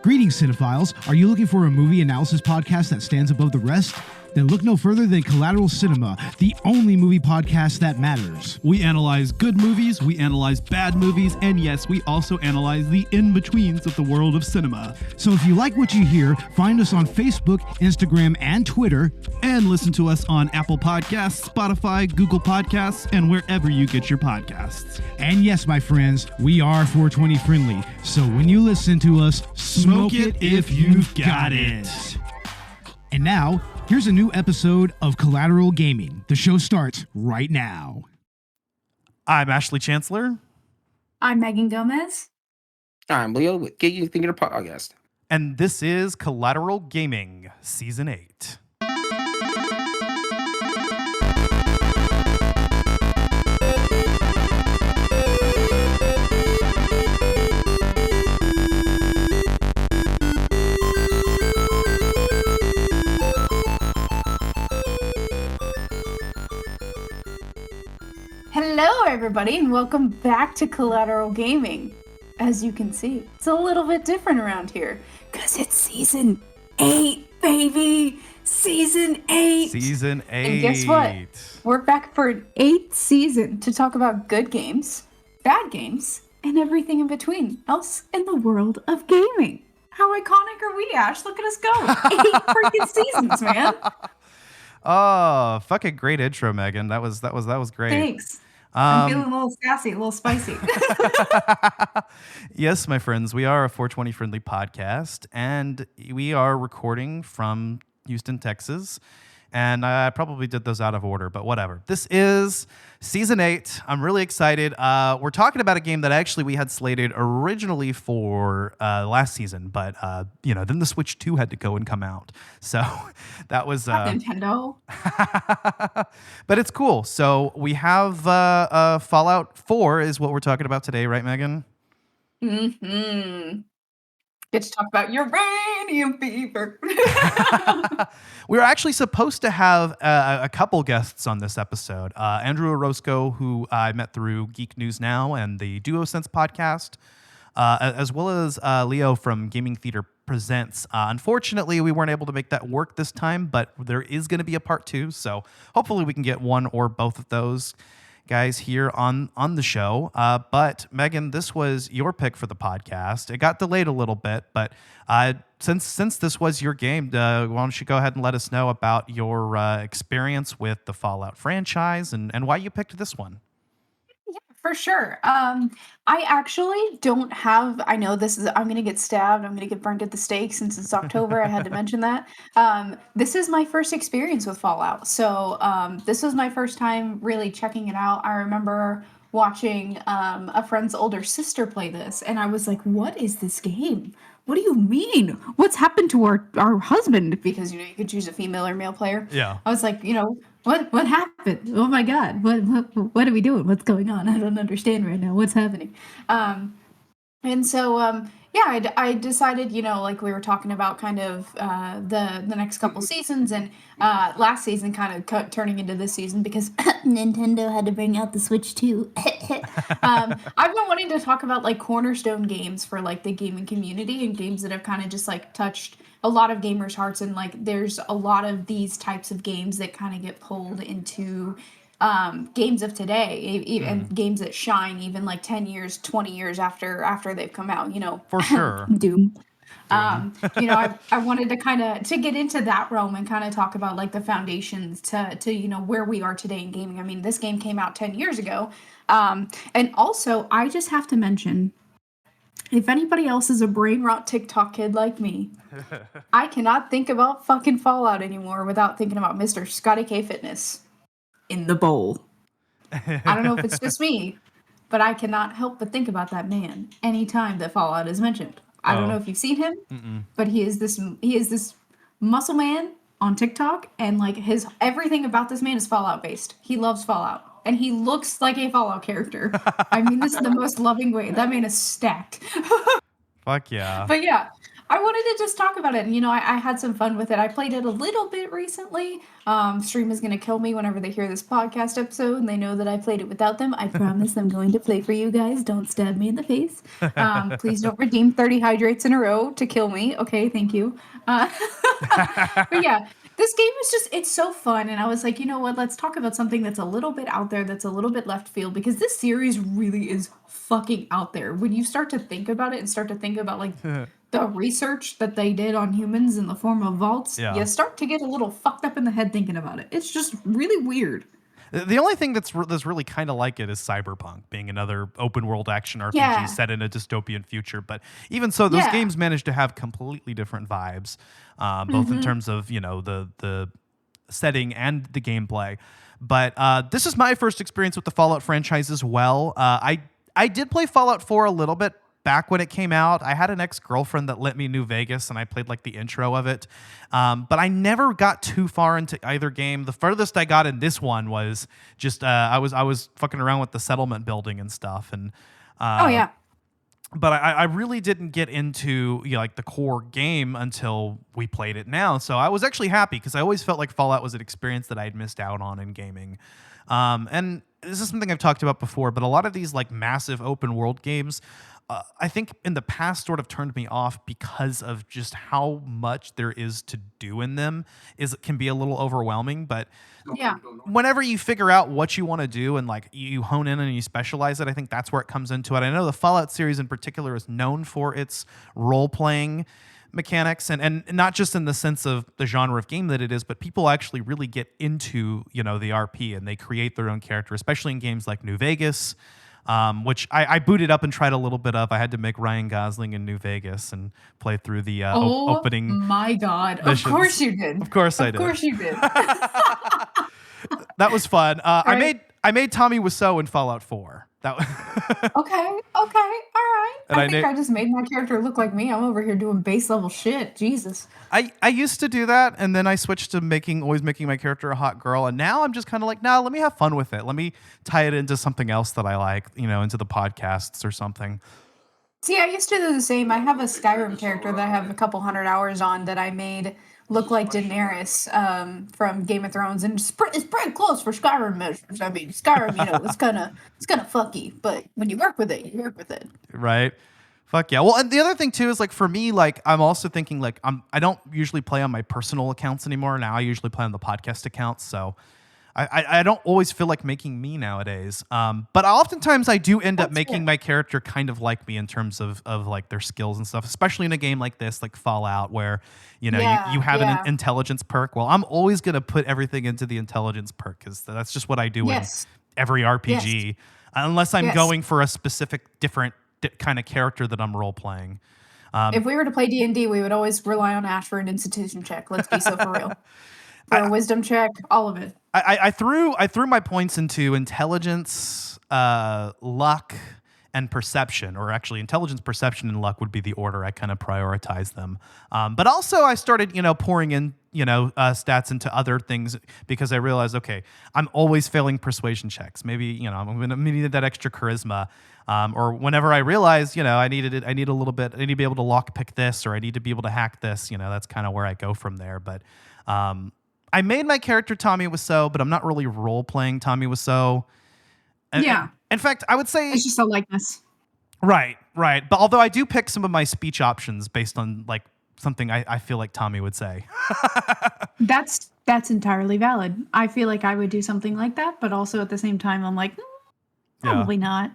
Greetings, cinephiles. Are you looking for a movie analysis podcast that stands above the rest? Then look no further than Collateral Cinema, the only movie podcast that matters. We analyze good movies, we analyze bad movies, and yes, we also analyze the in-betweens of the world of cinema. So if you like what you hear, find us on Facebook, Instagram, and Twitter. And listen to us on Apple Podcasts, Spotify, Google Podcasts, and wherever you get your podcasts. And yes, my friends, we are 420 friendly. So when you listen to us, smoke it if you've got it. And now, here's a new episode of Collateral Gaming. The show starts right now. I'm Ashley Chancellor. I'm Megan Gomez. I'm Leo with Geek, You Think It a Podcast. And this is Collateral Gaming, Season 8. Hello, everybody, and welcome back to Collateral Gaming. As you can see, it's a little bit different around here, because it's Season 8, baby! Season 8! Season 8. And guess what? We're back for an 8th season to talk about good games, bad games, and everything in between else in the world of gaming. How iconic are we, Ash? Look at us go! 8 freaking seasons, man! Oh, fucking great intro, Megan. That was great. Thanks. I'm feeling a little sassy, a little spicy. Yes, my friends, we are a 420 friendly podcast, and we are recording from Houston, Texas. And I probably did those out of order, but whatever. This is Season 8. I'm really excited. We're talking about a game that actually we had slated originally for last season, but then the Switch 2 had to go and come out. So that was Nintendo. But it's cool. So we have Fallout 4 is what we're talking about today, right, Megan? Mm-hmm. Get to talk about uranium fever. We were actually supposed to have a couple guests on this episode. Andrew Orozco, who I met through Geek News Now and the DuoSense podcast, as well as Leo from Gaming Theater Presents. Unfortunately, we weren't able to make that work this time, but there is going to be a part 2, so hopefully we can get one or both of those guys here on the show. But Megan, this was your pick for the podcast. It got delayed a little bit, but since this was your game, why don't you go ahead and let us know about your experience with the Fallout franchise and why you picked this one? Yeah, for sure. I actually don't have, I'm going to get stabbed. I'm going to get burned at the stake since it's October. I had to mention that. This is my first experience with Fallout. So this was my first time really checking it out. I remember watching a friend's older sister play this, and I was like, what is this game? What do you mean? What's happened to our husband? Because, you could choose a female or male player. Yeah. I was like, what happened? Oh my God. What are we doing? What's going on? I don't understand right now. What's happening? And so, I decided, like we were talking about kind of the next couple seasons, and last season kind of turning into this season because Nintendo had to bring out the Switch 2. I've been wanting to talk about like cornerstone games for like the gaming community and games that have kind of just like touched a lot of gamers' hearts, and like there's a lot of these types of games that kind of get pulled into games of today, and games that shine even like 10 years, 20 years after they've come out, For sure. Doom. I wanted to kind of to get into that realm and kind of talk about like the foundations to where we are today in gaming. I mean, this game came out 10 years ago. And also I just have to mention, if anybody else is a brain rot TikTok kid like me, I cannot think about fucking Fallout anymore without thinking about Mr. Scotty K Fitness in the bowl. I don't know if it's just me, but I cannot help but think about that man anytime that Fallout is mentioned. I don't know if you've seen him, but he is this muscle man on TikTok, and like everything about this man is Fallout based. He loves Fallout, and he looks like a Fallout character. I mean, this is the most loving way. That man is stacked. Fuck yeah. But yeah, I wanted to just talk about it. And, I had some fun with it. I played it a little bit recently. Stream is going to kill me whenever they hear this podcast episode and they know that I played it without them. I promise I'm going to play for you guys. Don't stab me in the face. Please don't redeem 30 hydrates in a row to kill me. Okay, thank you. But yeah, this game is it's so fun. And I was like, you know what? Let's talk about something that's a little bit out there, that's a little bit left field, because this series really is fucking out there. When you start to think about it and start to think about like the research that they did on humans in the form of vaults, you start to get a little fucked up in the head thinking about it. It's just really weird. The only thing that's really kind of like it is Cyberpunk being another open world action RPG set in a dystopian future. But even so, those games managed to have completely different vibes, both in terms of the setting and the gameplay. But this is my first experience with the Fallout franchise as well. I did play Fallout 4 a little bit back when it came out. I had an ex-girlfriend that let me New Vegas, and I played like the intro of it. But I never got too far into either game. The furthest I got in this one was just I was fucking around with the settlement building and stuff. And but I really didn't get into like the core game until we played it now. So I was actually happy because I always felt like Fallout was an experience that I had missed out on in gaming. And this is something I've talked about before, but a lot of these like massive open world games, I think in the past sort of turned me off because of just how much there is to do in them. It can be a little overwhelming, but whenever you figure out what you want to do and like you hone in and you specialize it, I think that's where it comes into it. I know the Fallout series in particular is known for its role-playing mechanics and not just in the sense of the genre of game that it is, but people actually really get into the RP and they create their own character, especially in games like New Vegas, which I booted up and tried a little bit of. I had to make Ryan Gosling in New Vegas and play through the opening. My God! Missions. Of course you did. Of course I did. Of course you did. That was fun. Right. I made Tommy Wiseau in Fallout 4. Okay, all right. And I think I just made my character look like me. I'm over here doing base level shit. Jesus. I used to do that, and then I switched to always making my character a hot girl, and now I'm just kind of like, nah, let me have fun with it. Let me tie it into something else that I like, into the podcasts or something. See, I used to do the same. I have a Skyrim character that I have a couple hundred hours on that I made look like Daenerys from Game of Thrones, and it's pretty close for Skyrim measures. I mean, Skyrim, it's kind of fucky, but when you work with it, you work with it. Right. Fuck yeah. Well, and the other thing too is like for me, like I'm also thinking like I don't usually play on my personal accounts anymore. Now I usually play on the podcast accounts, so I don't always feel like making me nowadays. But oftentimes I do end up making my character kind of like me in terms of like their skills and stuff, especially in a game like this, like Fallout, where, you have an intelligence perk. Well, I'm always going to put everything into the intelligence perk because that's just what I do in every RPG, unless I'm going for a specific different kind of character that I'm role playing. If we were to play D&D, we would always rely on Ash for an institution check. Let's be so for real. For a wisdom check, all of it. I threw my points into intelligence, luck, and perception, or actually intelligence, perception, and luck would be the order I kind of prioritize them. But also I started, pouring in, stats into other things because I realized, okay, I'm always failing persuasion checks. Maybe, I'm going to need that extra charisma. Or whenever I realize, I need a little bit, I need to be able to lockpick this, or I need to be able to hack this, that's kind of where I go from there. But, I made my character Tommy Wiseau, but I'm not really role-playing Tommy Wiseau. In fact, I would say it's just a likeness. Right. But although I do pick some of my speech options based on like something I feel like Tommy would say. That's entirely valid. I feel like I would do something like that, but also at the same time, I'm like, probably not.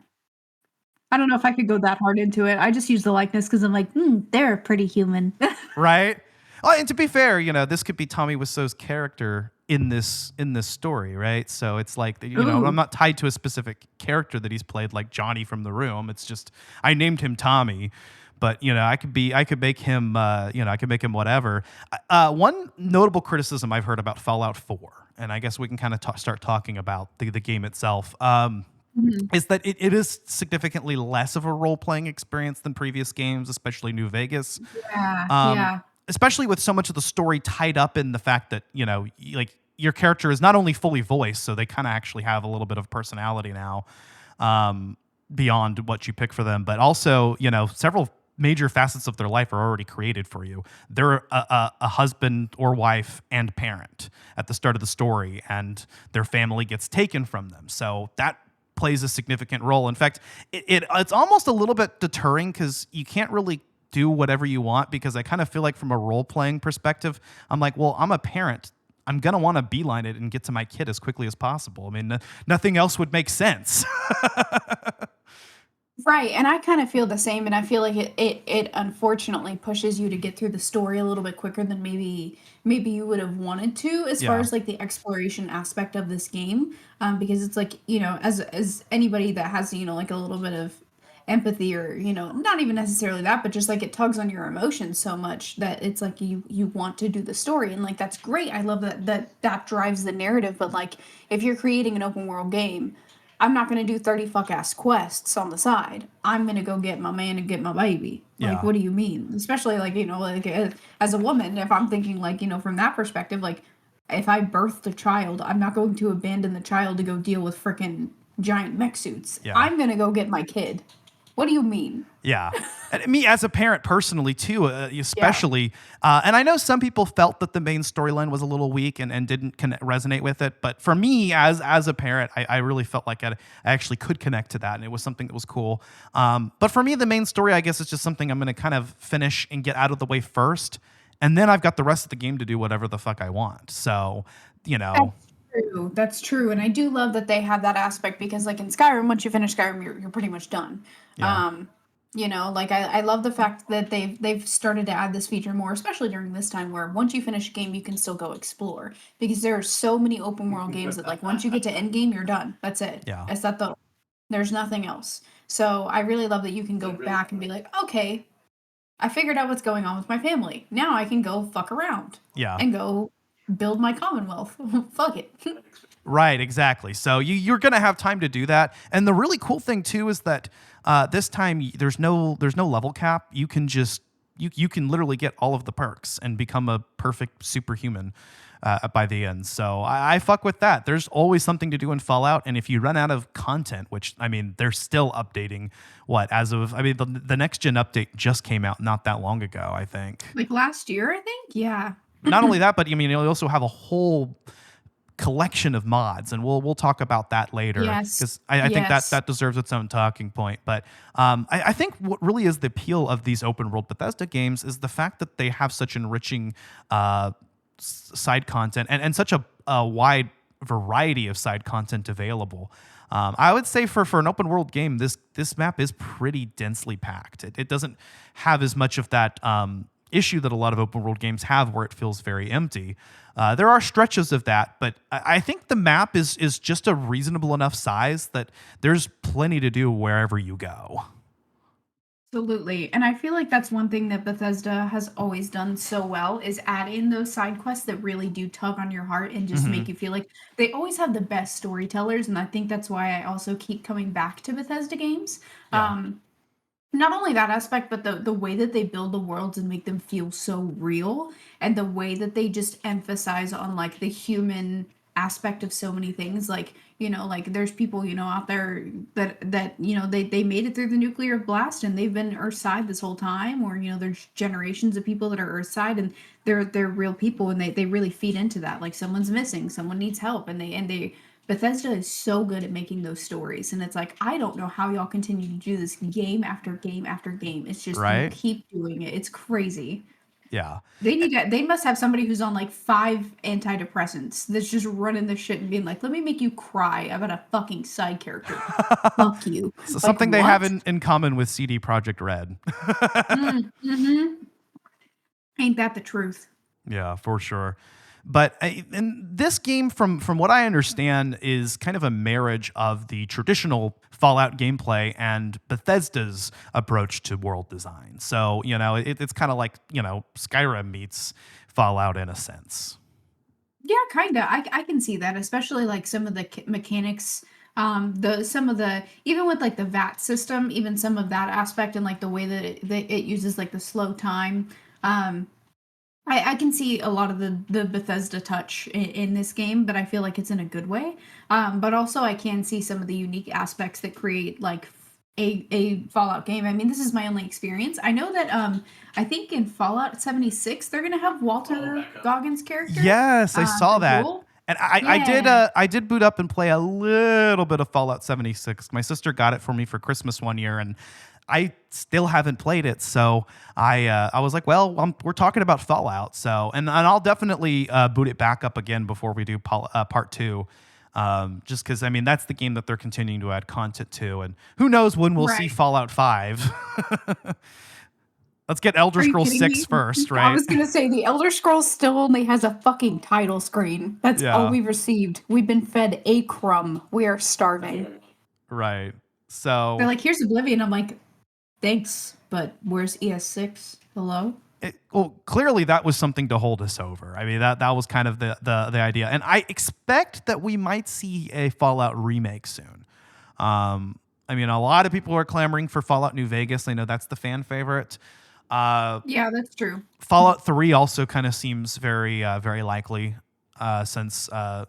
I don't know if I could go that hard into it. I just use the likeness because I'm like, they're pretty human. Right. Oh, and to be fair, this could be Tommy Wiseau's character in this story, right? So it's like, I'm not tied to a specific character that he's played, like Johnny from The Room. It's just I named him Tommy, but I could make him whatever. One notable criticism I've heard about Fallout 4, and I guess we can kind of start talking about the game itself. Is that it is significantly less of a role-playing experience than previous games, especially New Vegas. Yeah. Especially with so much of the story tied up in the fact that, like your character is not only fully voiced, so they kind of actually have a little bit of personality now, beyond what you pick for them, but also, several major facets of their life are already created for you. They're a husband or wife and parent at the start of the story, and their family gets taken from them. So that plays a significant role. In fact, it's almost a little bit deterring because you can't really do whatever you want, because I kind of feel like from a role-playing perspective, I'm like, well, I'm a parent. I'm going to want to beeline it and get to my kid as quickly as possible. I mean, nothing else would make sense. Right, and I kind of feel the same, and I feel like it unfortunately pushes you to get through the story a little bit quicker than maybe you would have wanted to, as far Yeah. as like the exploration aspect of this game, because it's like, as anybody that has, like a little bit of empathy, or not even necessarily that, but just like it tugs on your emotions so much that it's like you want to do the story, and like that's great. I love that drives the narrative, but like if you're creating an open world game, I'm not gonna do 30 fuck ass quests on the side. I'm gonna go get my man and get my baby. Like, Yeah. what do you mean? Especially like, like as a woman, if I'm thinking like, from that perspective, like if I birthed a child, I'm not going to abandon the child to go deal with freaking giant mech suits. Yeah. I'm gonna go get my kid. What do you mean? Yeah. And me as a parent personally too, Yeah. especially, and I know some people felt that the main storyline was a little weak and didn't resonate with it. But for me as a parent, I really felt like I actually could connect to that. And it was something that was cool. But for me, the main story, I guess, is just something I'm going to kind of finish and get out of the way first. And then I've got the rest of the game to do whatever the fuck I want. So, That's true. That's true. And I do love that they have that aspect, because like in Skyrim, once you finish Skyrim, you're pretty much done. yeah. Like I love the fact that they've started to add this feature more, especially during this time, where once you finish a game, you can still go explore, because there are so many open world games that like once you get to end game, you're done. That's it. Yeah. There's nothing else. So I really love that you can go back and be like, okay, I figured out what's going on with my family. Now I can go fuck around Yeah. and go build my commonwealth. Fuck it. Right, exactly. So you're going to have time to do that. And the really cool thing too is that this time there's no level cap. You can just you can literally get all of the perks and become a perfect superhuman by the end. So I fuck with that. There's always something to do in Fallout, and if you run out of content, which I mean they're still updating. The next gen update just came out not that long ago, I think. Like last year, I think. Yeah. Not only that, but I mean you also have a whole collection of mods, and we'll talk about that later, Yes. because I think Yes. that deserves its own talking point. But I think what really is the appeal of these open world Bethesda games is the fact that they have such enriching side content and such a wide variety of side content available. I would say for an open world game, this map is pretty densely packed. It doesn't have as much of that issue that a lot of open world games have, where it feels very empty. There are stretches of that, but I think the map is just a reasonable enough size that there's plenty to do wherever you go. Absolutely. And I feel like that's one thing that Bethesda has always done so well, is add in those side quests that really do tug on your heart and just make you feel like they always have the best storytellers. And I think that's why I also keep coming back to Bethesda games. Yeah. Not only that aspect, but the way that they build the worlds and make them feel so real, and the way that they just emphasize on like the human aspect of so many things. Like, like there's people, out there that they made it through the nuclear blast, and they've been Earthside this whole time, or there's generations of people that are Earthside, and they're real people, and they really feed into that. Like someone's missing, someone needs help, and they Bethesda is so good at making those stories, and it's like, I don't know how y'all continue to do this game after game after game. It's just, you Right? keep doing it. It's crazy. Yeah. They must have somebody who's on like 5 antidepressants that's just running the shit and being like, let me make you cry about a fucking side character. Fuck you. So Like, something they have what? in common with CD Projekt Red. Ain't that the truth? Yeah, for sure. But and this game, from what I understand, is kind of a marriage of the traditional Fallout gameplay and Bethesda's approach to world design. So, it's kind of like, Skyrim meets Fallout in a sense. Yeah, kind of. I can see that, especially like some of the mechanics, some of the, even with like the VAT system, even some of that aspect, and like the way that it uses like the slow time. I can see a lot of the Bethesda touch in this game, but I feel like it's in a good way. But also I can see some of the unique aspects that create like a Fallout game. I mean, this is my only experience. I know that I think in Fallout 76 they're gonna have Walter Goggins' character. Yes, I saw that. Joel. And I did boot up and play a little bit of Fallout 76. My sister got it for me for Christmas one year, and I still haven't played it. So I was like, well, we're talking about Fallout, so and I'll definitely boot it back up again before we do part 2. Just because, I mean, that's the game that they're continuing to add content to, and who knows when we'll see Fallout 5. Let's get Elder Scrolls 6 first, right? I was going to say, the Elder Scrolls still only has a fucking title screen. That's all we've received. We've been fed a crumb. We are starving. Right. So they're like, here's Oblivion. I'm like, thanks, but where's ES6? Hello? Well, clearly that was something to hold us over. I mean, that was kind of the idea. And I expect that we might see a Fallout remake soon. I mean, a lot of people are clamoring for Fallout New Vegas. I know that's the fan favorite. Yeah, that's true. Fallout 3 also kind of seems very, very likely since, they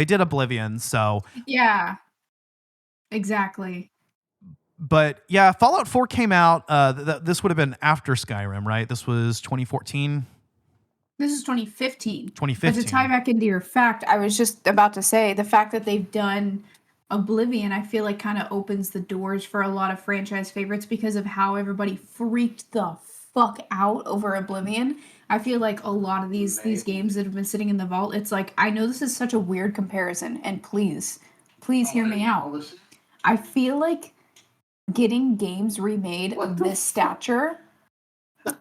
did Oblivion. So yeah, exactly. But yeah, Fallout 4 came out. This would have been after Skyrim, right? This was 2014. This is 2015. 2015. But to tie back into your fact, I was just about to say the fact that they've done Oblivion, I feel like kind of opens the doors for a lot of franchise favorites because of how everybody freaked the fuck out over Oblivion. I feel like a lot of these games that have been sitting in the vault, it's like, I know this is such a weird comparison, and please hear me out. I feel like getting games remade of this stature,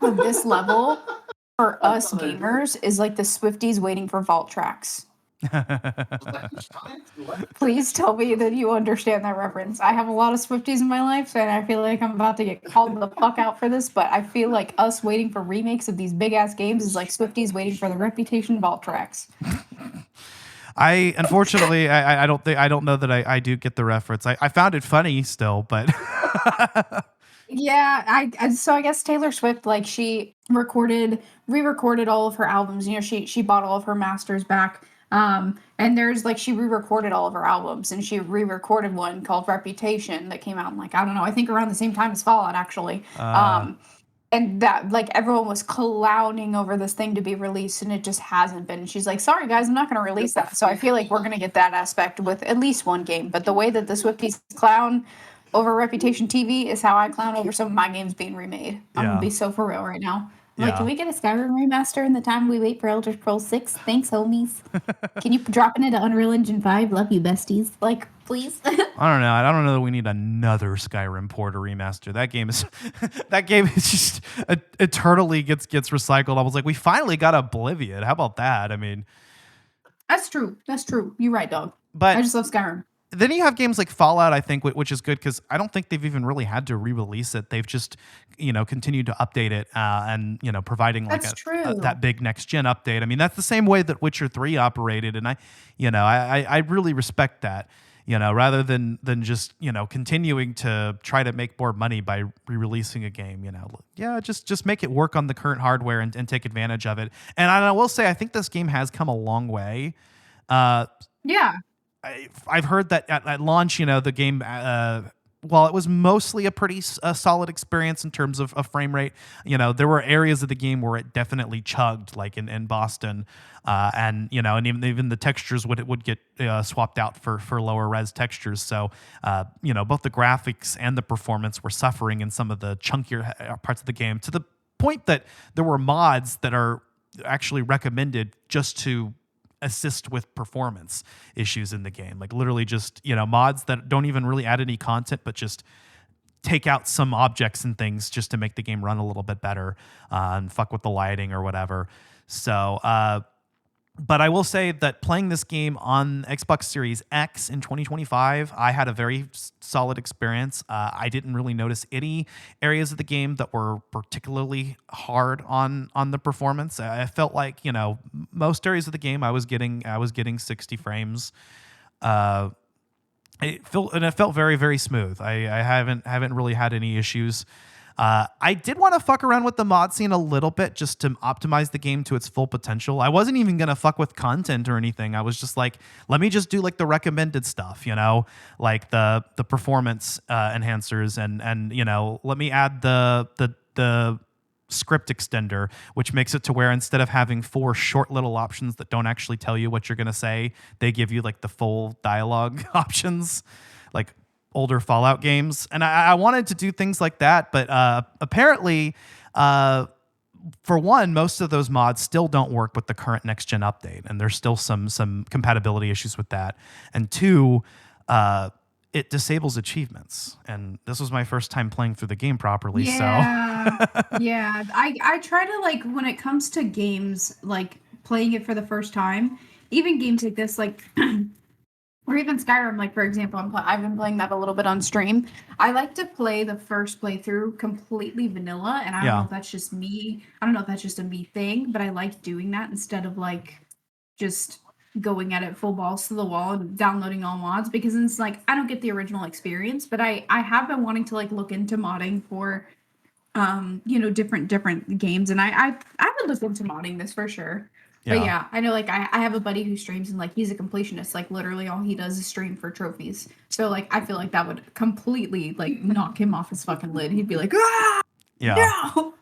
of this level, for us gamers is like the Swifties waiting for vault tracks. Please tell me that you understand that reference. I have a lot of Swifties in my life, and I feel like I'm about to get called the fuck out for this, but I feel like us waiting for remakes of these big-ass games is like Swifties waiting for the Reputation vault tracks. Unfortunately, I don't know that I do get the reference. I found it funny still, but yeah, so I guess Taylor Swift, like, she re-recorded all of her albums. You know, she bought all of her masters back. And there's like, she re-recorded all of her albums, and she re-recorded one called Reputation that came out in, like, I don't know, I think around the same time as Fallout, actually. And that, like, everyone was clowning over this thing to be released, and it just hasn't been. She's like, sorry guys, I'm not going to release that. So I feel like we're going to get that aspect with at least one game. But the way that the Swifties clown over Reputation TV is how I clown over some of my games being remade. I'm going to be so for real right now. Like, can we get a Skyrim remaster in the time we wait for Elder Scrolls 6? Thanks, homies. Can you drop it into Unreal Engine 5? Love you, besties. Like, please. I don't know. I don't know that we need another Skyrim port or remaster. That game is just eternally gets recycled. I was like, we finally got Oblivion. How about that? I mean, that's true. You're right, dog. But I just love Skyrim. Then you have games like Fallout, I think, which is good because I don't think they've even really had to re-release it. They've just, continued to update it and, providing like that big next-gen update. I mean, that's the same way that Witcher 3 operated, and I really respect that, rather than just, continuing to try to make more money by re-releasing a game, just make it work on the current hardware and take advantage of it. And I will say, I think this game has come a long way. Yeah. I've heard that at launch, the game, while it was mostly a pretty solid experience in terms of frame rate, there were areas of the game where it definitely chugged, like in Boston, and even the textures would get swapped out for lower res textures. So both the graphics and the performance were suffering in some of the chunkier parts of the game, to the point that there were mods that are actually recommended just to assist with performance issues in the game, like literally just mods that don't even really add any content but just take out some objects and things just to make the game run a little bit better and fuck with the lighting or whatever. So but I will say that playing this game on Xbox Series X in 2025, I had a very solid experience. I didn't really notice any areas of the game that were particularly hard on the performance. I felt like, most areas of the game I was getting 60 frames. It felt very, very smooth. I haven't really had any issues. I did want to fuck around with the mod scene a little bit just to optimize the game to its full potential. I wasn't even going to fuck with content or anything. I was just like, let me just do like the recommended stuff, like the performance enhancers and let me add the script extender, which makes it to where instead of having 4 short little options that don't actually tell you what you're going to say, they give you like the full dialogue options, like older Fallout games. And I wanted to do things like that, but apparently, for one, most of those mods still don't work with the current next gen update, and there's still some compatibility issues with that. And 2, it disables achievements, and this was my first time playing through the game properly. Yeah, yeah. I try to, like, when it comes to games, like playing it for the first time, even games like this, like or even Skyrim, like for example, I've been playing that a little bit on stream. I like to play the first playthrough completely vanilla, and I don't know if that's just me. I don't know if that's just a me thing, but I like doing that instead of like just going at it full balls to the wall and downloading all mods, because it's like I don't get the original experience. But I have been wanting to like look into modding for different games, and I would look into modding this for sure. But yeah, I know, like, I have a buddy who streams, and like he's a completionist. Like literally all he does is stream for trophies. So like I feel like that would completely like knock him off his fucking lid. He'd be like, ah, no.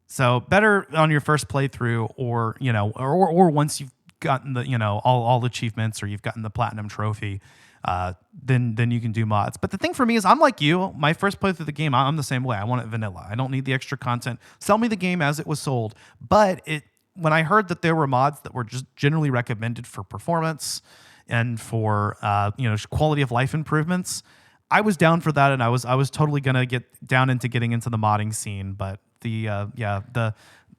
So better on your first playthrough, or or once you've gotten the all achievements, or you've gotten the platinum trophy, then you can do mods. But the thing for me is, I'm like you. My first playthrough of the game, I'm the same way. I want it vanilla. I don't need the extra content. Sell me the game as it was sold. But when I heard that there were mods that were just generally recommended for performance and for quality of life improvements, I was down for that, and I was totally gonna get down into getting into the modding scene. But the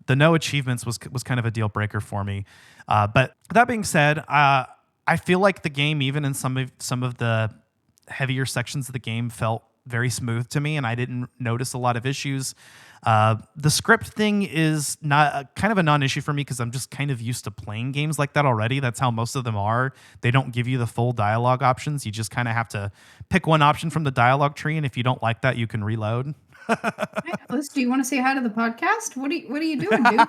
no achievements was kind of a deal breaker for me. But that being said, I feel like the game, even in some of the heavier sections of the game, felt very smooth to me, and I didn't notice a lot of issues. The script thing is not kind of a non-issue for me, because I'm just kind of used to playing games like that already. That's how most of them are. They don't give you the full dialogue options. You just kind of have to pick one option from the dialogue tree, and if you don't like that, you can reload. Hey, Alice, do you want to say hi to the podcast? What are you doing, dude?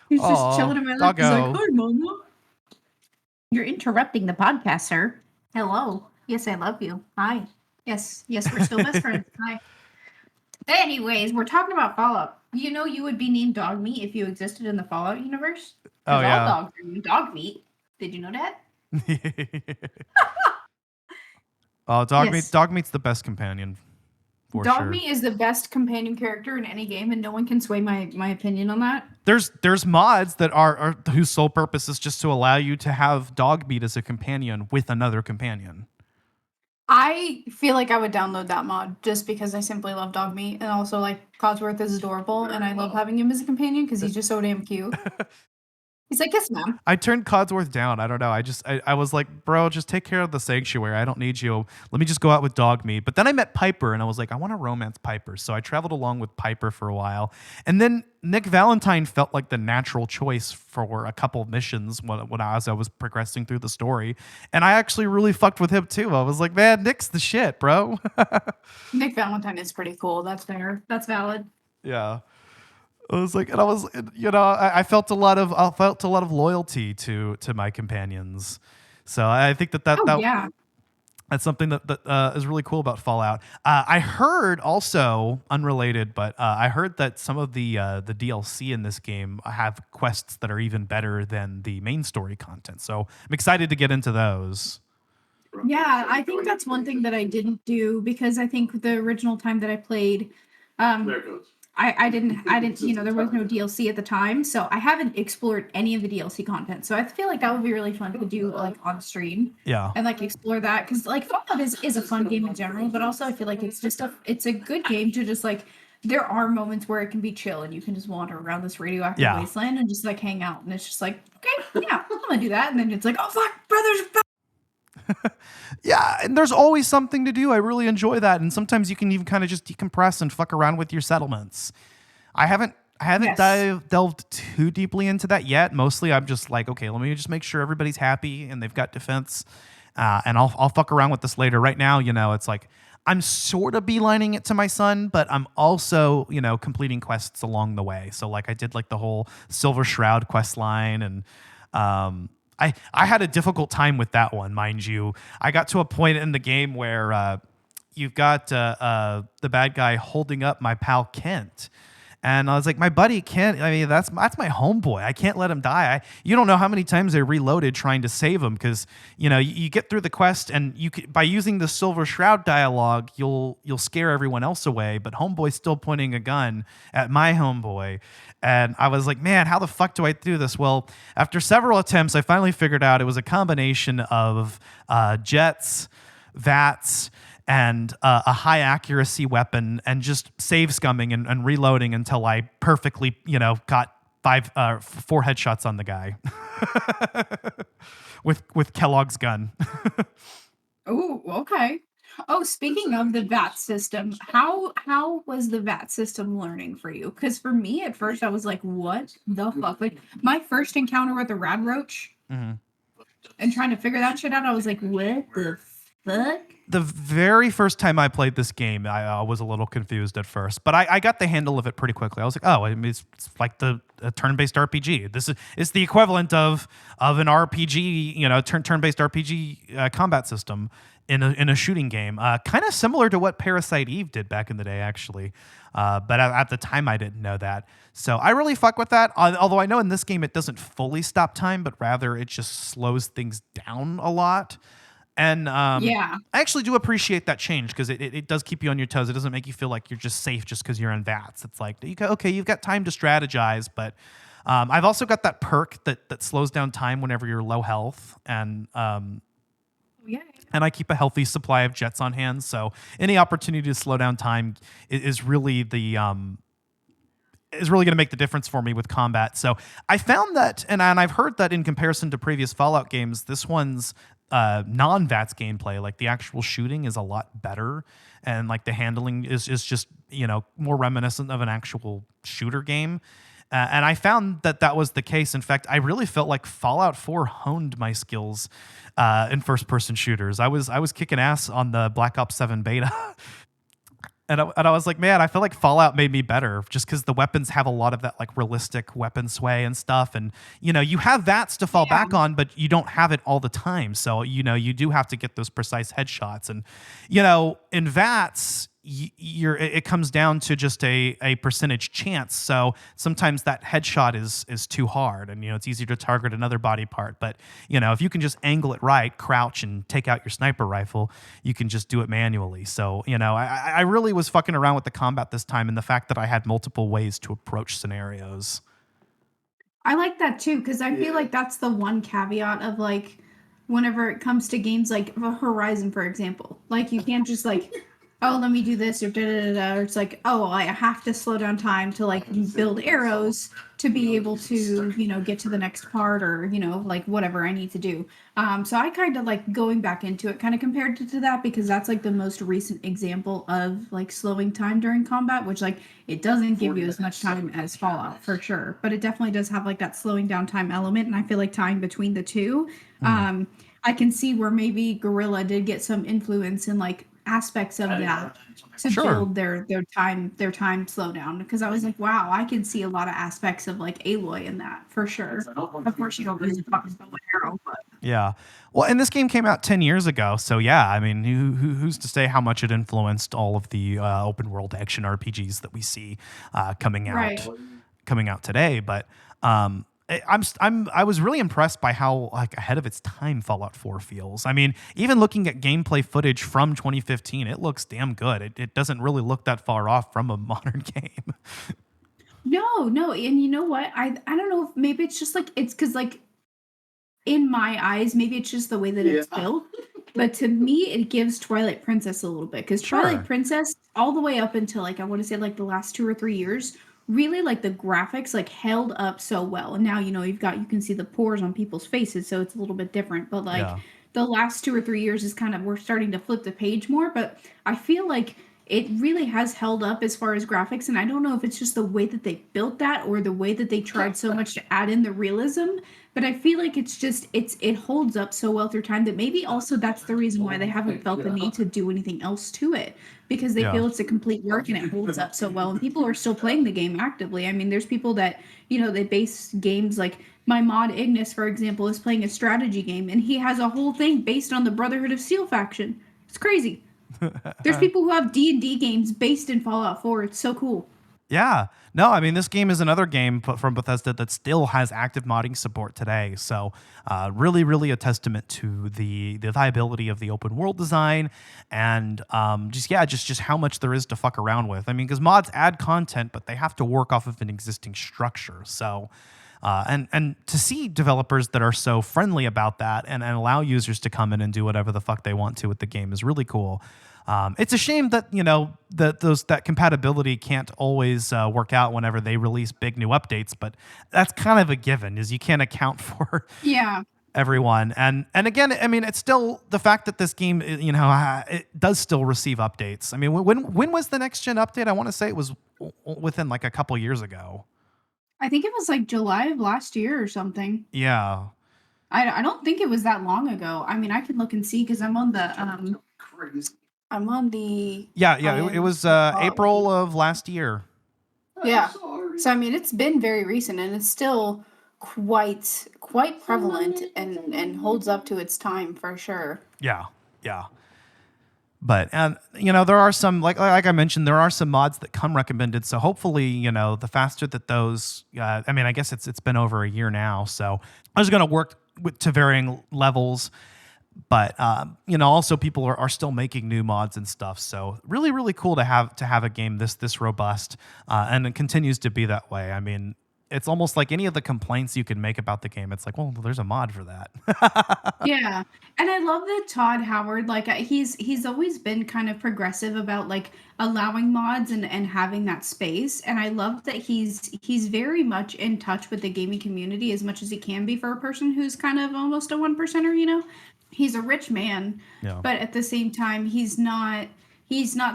He's just chilling in my lap. He's like, hi, mama. You're interrupting the podcast, sir. Hello. Yes, I love you. Hi. Yes, we're still best friends. Hi. Anyways, we're talking about Fallout. You would be named Dog Meat if you existed in the Fallout universe. Oh, yeah. All dogs are dog meat. Did you know that? Dog Meat's the best companion. Dog Meat is the best companion character in any game, and no one can sway my opinion on that. There's mods that are whose sole purpose is just to allow you to have Dog Meat as a companion with another companion. I feel like I would download that mod just because I simply love Dog Meat, and also like Codsworth is adorable, and I love having him as a companion because he's just so damn cute. He's like, yes, ma'am. I turned Codsworth down. I don't know. I was like, bro, just take care of the sanctuary. I don't need you. Let me just go out with Dog Meat. But then I met Piper, and I was like, I want to romance Piper. So I traveled along with Piper for a while. And then Nick Valentine felt like the natural choice for a couple of missions as I was progressing through the story. And I actually really fucked with him too. I was like, man, Nick's the shit, bro. Nick Valentine is pretty cool. That's fair. That's valid. Yeah. I was like, and I felt a lot of loyalty to my companions. So I think that's something that is really cool about Fallout. I heard also, unrelated, but I heard that some of the DLC in this game have quests that are even better than the main story content. So I'm excited to get into those. Yeah, I think that's one thing that I didn't do, because I think the original time that I played, there it goes. I didn't, there was no DLC at the time, so I haven't explored any of the DLC content. So I feel like that would be really fun to do, like, on stream. Yeah. And, like, explore that, because, like, Fallout is a fun game in general, but also I feel like it's a good game to just, like, there are moments where it can be chill, and you can just wander around this radioactive wasteland and just, like, hang out, and it's just like, okay, yeah, I'm gonna do that, and then it's like, oh, fuck, brothers, Yeah, and there's always something to do. I really enjoy that, and sometimes you can even kind of just decompress and fuck around with your settlements. I haven't delved too deeply into that yet. Mostly, I'm just like, okay, let me just make sure everybody's happy and they've got defense, and I'll fuck around with this later. Right now, it's like I'm sort of beelining it to my son, but I'm also, completing quests along the way. So like I did like the whole Silver Shroud quest line, and I had a difficult time with that one, mind you. I got to a point in the game where you've got the bad guy holding up my pal Kent. And I was like, my buddy Kent, I mean, that's my homeboy. I can't let him die. You don't know how many times I reloaded trying to save him, because, you get through the quest, and by using the Silver Shroud dialogue, you'll scare everyone else away, but homeboy's still pointing a gun at my homeboy. And I was like, man, how the fuck do I do this? Well, after several attempts, I finally figured out it was a combination of jets, VATS, and a high accuracy weapon, and just save scumming and reloading until I perfectly, got 4 headshots on the guy with Kellogg's gun. Oh, okay. Oh, speaking of the VAT system, how was the VAT system learning for you? Because for me, at first, I was like, "What the fuck?" Like my first encounter with the rad roach, and trying to figure that shit out, I was like, "What the fuck?" The very first time I played this game, I was a little confused at first, but I got the handle of it pretty quickly. I was like, oh, I mean, it's like a turn-based RPG. It's the equivalent of an RPG, turn-based RPG combat system in a shooting game. Kind of similar to what Parasite Eve did back in the day, actually. But at the time, I didn't know that. So I really fuck with that. Although I know in this game it doesn't fully stop time, but rather it just slows things down a lot. And I actually do appreciate that change, because it does keep you on your toes. It doesn't make you feel like you're just safe just because you're in VATS. It's like, you've got time to strategize, but I've also got that perk that slows down time whenever you're low health, and and I keep a healthy supply of jets on hand, so any opportunity to slow down time is really going to make the difference for me with combat. So I found that, and I've heard that in comparison to previous Fallout games, this one's non-VATS gameplay, like the actual shooting, is a lot better, and like the handling is just more reminiscent of an actual shooter game. And I found that was the case. In fact, I really felt like Fallout 4 honed my skills in first-person shooters. I was kicking ass on the Black Ops 7 beta. And I was like, man, I feel like Fallout made me better, just because the weapons have a lot of that like realistic weapon sway and stuff. And, you have VATS to fall back on, but you don't have it all the time. So, you do have to get those precise headshots. And, in VATS, it comes down to just a percentage chance. So sometimes that headshot is too hard, and it's easier to target another body part. But if you can just angle it right, crouch, and take out your sniper rifle, you can just do it manually. So I really was fucking around with the combat this time, and the fact that I had multiple ways to approach scenarios. I like that too, because I feel like that's the one caveat of like whenever it comes to games like Horizon, for example. Like you can't just like, oh, let me do this, or da-da-da-da. Or it's like, oh, I have to slow down time to like build arrows to be able to, get to the next part, or, like whatever I need to do. So I kind of like going back into it, kind of compared to that, because that's like the most recent example of like slowing time during combat, which like it doesn't give you as much time as Fallout for sure, but it definitely does have like that slowing down time element. And I feel like tying between the two, I can see where maybe Guerrilla did get some influence in like aspects of that to build their time slowdown, because I was like, wow, I can see a lot of aspects of like Aloy in that for sure. Of course, you don't really fucking bow and arrow, but yeah. Well, and this game came out 10 years ago, so yeah, I mean, who's to say how much it influenced all of the open world action RPGs that we see coming out today? But I was really impressed by how like ahead of its time Fallout 4 feels. I mean, even looking at gameplay footage from 2015, it looks damn good. It doesn't really look that far off from a modern game. No, and you know what? I don't know if maybe it's just like it's because like in my eyes, maybe it's just the way that it's built. But to me, it gives Twilight Princess a little bit, because Twilight Princess, all the way up until like I want to say like the last 2 or 3 years, really like the graphics like held up so well. And now you can see the pores on people's faces, so it's a little bit different. But like the last 2 or 3 years is kind of, we're starting to flip the page more. But I feel like it really has held up as far as graphics, and I don't know if it's just the way that they built that or the way that they tried so much to add in the realism, but I feel like it holds up so well through time that maybe also that's the reason why they haven't felt the need to do anything else to it, because they Yeah. feel it's a complete work and it holds up so well, and people are still playing the game actively. I mean, there's people that, they base games like my mod Ignis, for example, is playing a strategy game, and he has a whole thing based on the Brotherhood of Steel faction. It's crazy. There's people who have D&D games based in Fallout 4. It's so cool. Yeah. No, I mean, this game is another game from Bethesda that still has active modding support today. So really, really a testament to the viability of the open world design and just how much there is to fuck around with. I mean, because mods add content, but they have to work off of an existing structure. So and to see developers that are so friendly about that and allow users to come in and do whatever the fuck they want to with the game is really cool. It's a shame that that compatibility can't always work out whenever they release big new updates, but that's kind of a given, is you can't account for everyone. And again, I mean, it's still the fact that this game, it does still receive updates. I mean, when was the next gen update? I want to say it was within like a couple years ago. I think it was like July of last year or something. Yeah. I don't think it was that long ago. I mean, I can look and see because I'm on the I'm on the it was April of last year. Yeah. So I mean, it's been very recent, and it's still quite prevalent and holds up to its time for sure. Yeah. But there are some like I mentioned, there are some mods that come recommended. So hopefully, the faster that those, I mean, I guess it's been over a year now, so I was going to work to varying levels. But also people are still making new mods and stuff. So really, really cool to have a game this robust, and it continues to be that way. I mean, it's almost like any of the complaints you can make about the game, it's like, well, there's a mod for that. Yeah. And I love that Todd Howard, like he's always been kind of progressive about like allowing mods and having that space. And I love that he's very much in touch with the gaming community as much as he can be for a person who's kind of almost a 1%er. He's a rich man, but at the same time, he's not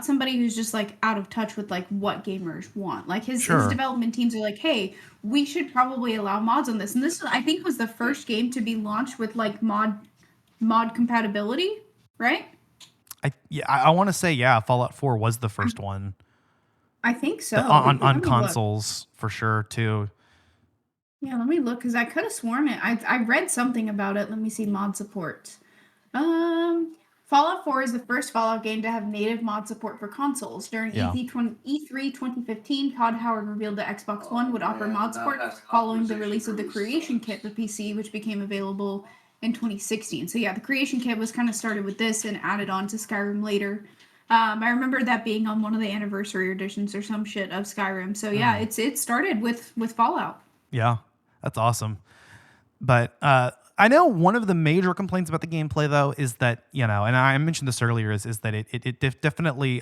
somebody who's just like out of touch with like what gamers want. Like his development teams are like, hey, we should probably allow mods on this. And this, I think, was the first game to be launched with like mod compatibility, right? I want to say, Fallout 4 was the first one. I think so. On consoles, for sure, too. Yeah, let me look, because I could have sworn it. I read something about it. Let me see mod support. Fallout 4 is the first Fallout game to have native mod support for consoles. During E3 2015, Todd Howard revealed that Xbox One would offer mod support following the release of the Creation Kit for PC, which became available in 2016. So yeah, the Creation Kit was kind of started with this and added on to Skyrim later. I remember that being on one of the anniversary editions or some shit of Skyrim. So yeah, it started with Fallout. Yeah, that's awesome. But I know one of the major complaints about the gameplay, though, is that, and I mentioned this earlier, is that it definitely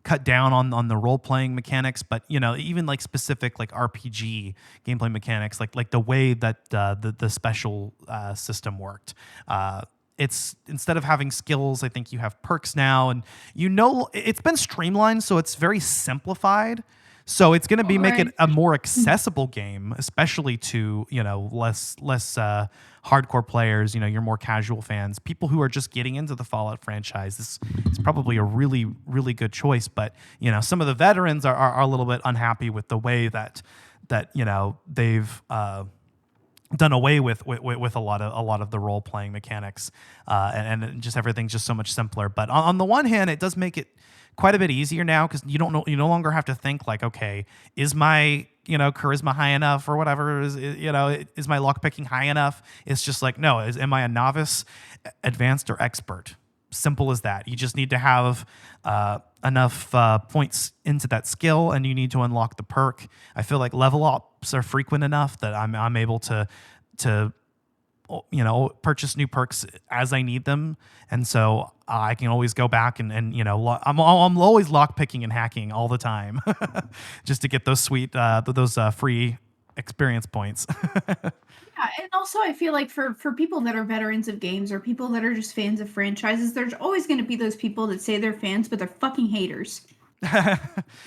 cut down on the role-playing mechanics, but, even like specific like RPG gameplay mechanics, like the way that the special system worked. It's instead of having skills, I think you have perks now, and it's been streamlined, so it's very simplified. So it's going to be make it a more accessible game, especially to less hardcore players. Your more casual fans, people who are just getting into the Fallout franchise. This is probably a really, really good choice. But some of the veterans are a little bit unhappy with the way that they've done away with a lot of the role playing mechanics, and just everything's just so much simpler. But on the one hand, it does make it quite a bit easier now, because you no longer have to think like, okay, is my charisma high enough or whatever, is my lockpicking high enough? It's just like, no, am I a novice, advanced, or expert? Simple as that. You just need to have enough points into that skill, and you need to unlock the perk. I feel like level ups are frequent enough that I'm able to purchase new perks as I need them, and so I can always go back and I'm always lock picking and hacking all the time, just to get those sweet free experience points. Yeah, and also I feel like for people that are veterans of games or people that are just fans of franchises, there's always going to be those people that say they're fans, but they're fucking haters.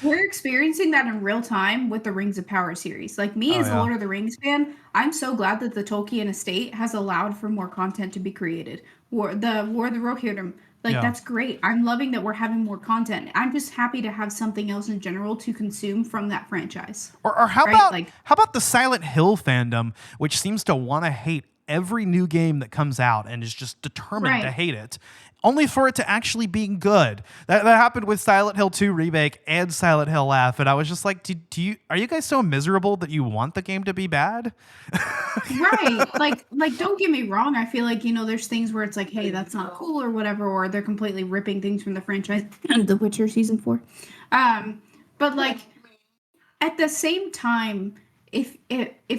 We're experiencing that in real time with the Rings of Power series. Like me as a Lord of the Rings fan, I'm so glad that the Tolkien estate has allowed for more content to be created. War of the Rohirrim, like that's great. I'm loving that we're having more content. I'm just happy to have something else in general to consume from that franchise. Or how about the Silent Hill fandom, which seems to want to hate every new game that comes out and is just determined to hate it, only for it to actually be good. That happened with Silent Hill 2 Remake and Silent Hill F, and I was just like, are you guys so miserable that you want the game to be bad? Right. Like don't get me wrong. I feel like, there's things where it's like, hey, that's not cool or whatever, or they're completely ripping things from the franchise. The Witcher season 4. But like at the same time, if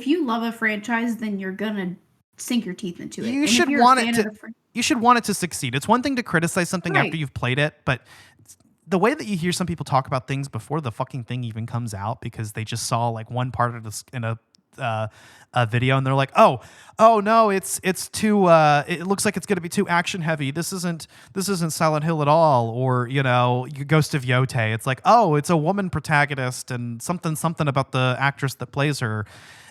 you love a franchise, then you're gonna sink your teeth into it. You should want it to. You should want it to succeed. It's one thing to criticize something after you've played it, but the way that you hear some people talk about things before the fucking thing even comes out because they just saw like one part of this in a video and they're like, oh no, it's too. It looks like it's going to be too action heavy. This isn't Silent Hill at all. Or Ghost of Yotei. It's like, oh, it's a woman protagonist and something about the actress that plays her.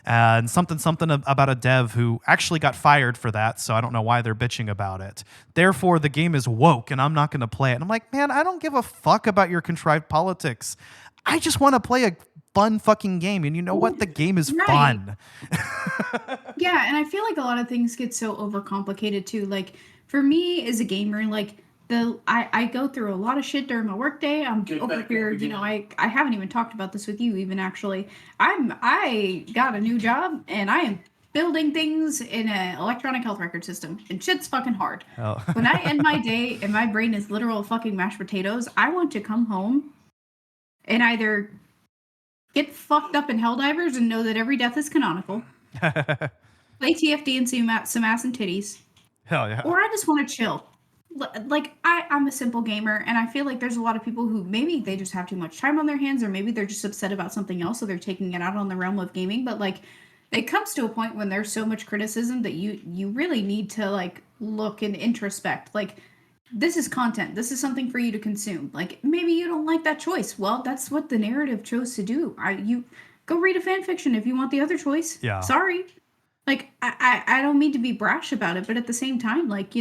And something about a dev who actually got fired for that, so I don't know why they're bitching about it. Therefore, the game is woke, and I'm not going to play it. And I'm like, man, I don't give a fuck about your contrived politics. I just want to play a fun fucking game, and you know what? The game is fun. Yeah, and I feel like a lot of things get so overcomplicated too. Like for me as a gamer, like I go through a lot of shit during my workday. I'm over here, I haven't even talked about this with you even actually. I got a new job and I am building things in an electronic health record system and shit's fucking hard. Oh. When I end my day and my brain is literal fucking mashed potatoes, I want to come home and either get fucked up in Helldivers and know that every death is canonical. Play TFD and see some ass and titties. Hell yeah. Or I just want to chill. Like I'm a simple gamer and I feel like there's a lot of people who maybe they just have too much time on their hands or maybe they're just upset about something else so they're taking it out on the realm of gaming, but like it comes to a point when there's so much criticism that you really need to like look and introspect. Like this is content. This is something for you to consume. Like maybe you don't like that choice. Well, that's what the narrative chose to do. You go read a fan fiction if you want the other choice. Yeah. Sorry. Like I don't mean to be brash about it, but at the same time, like,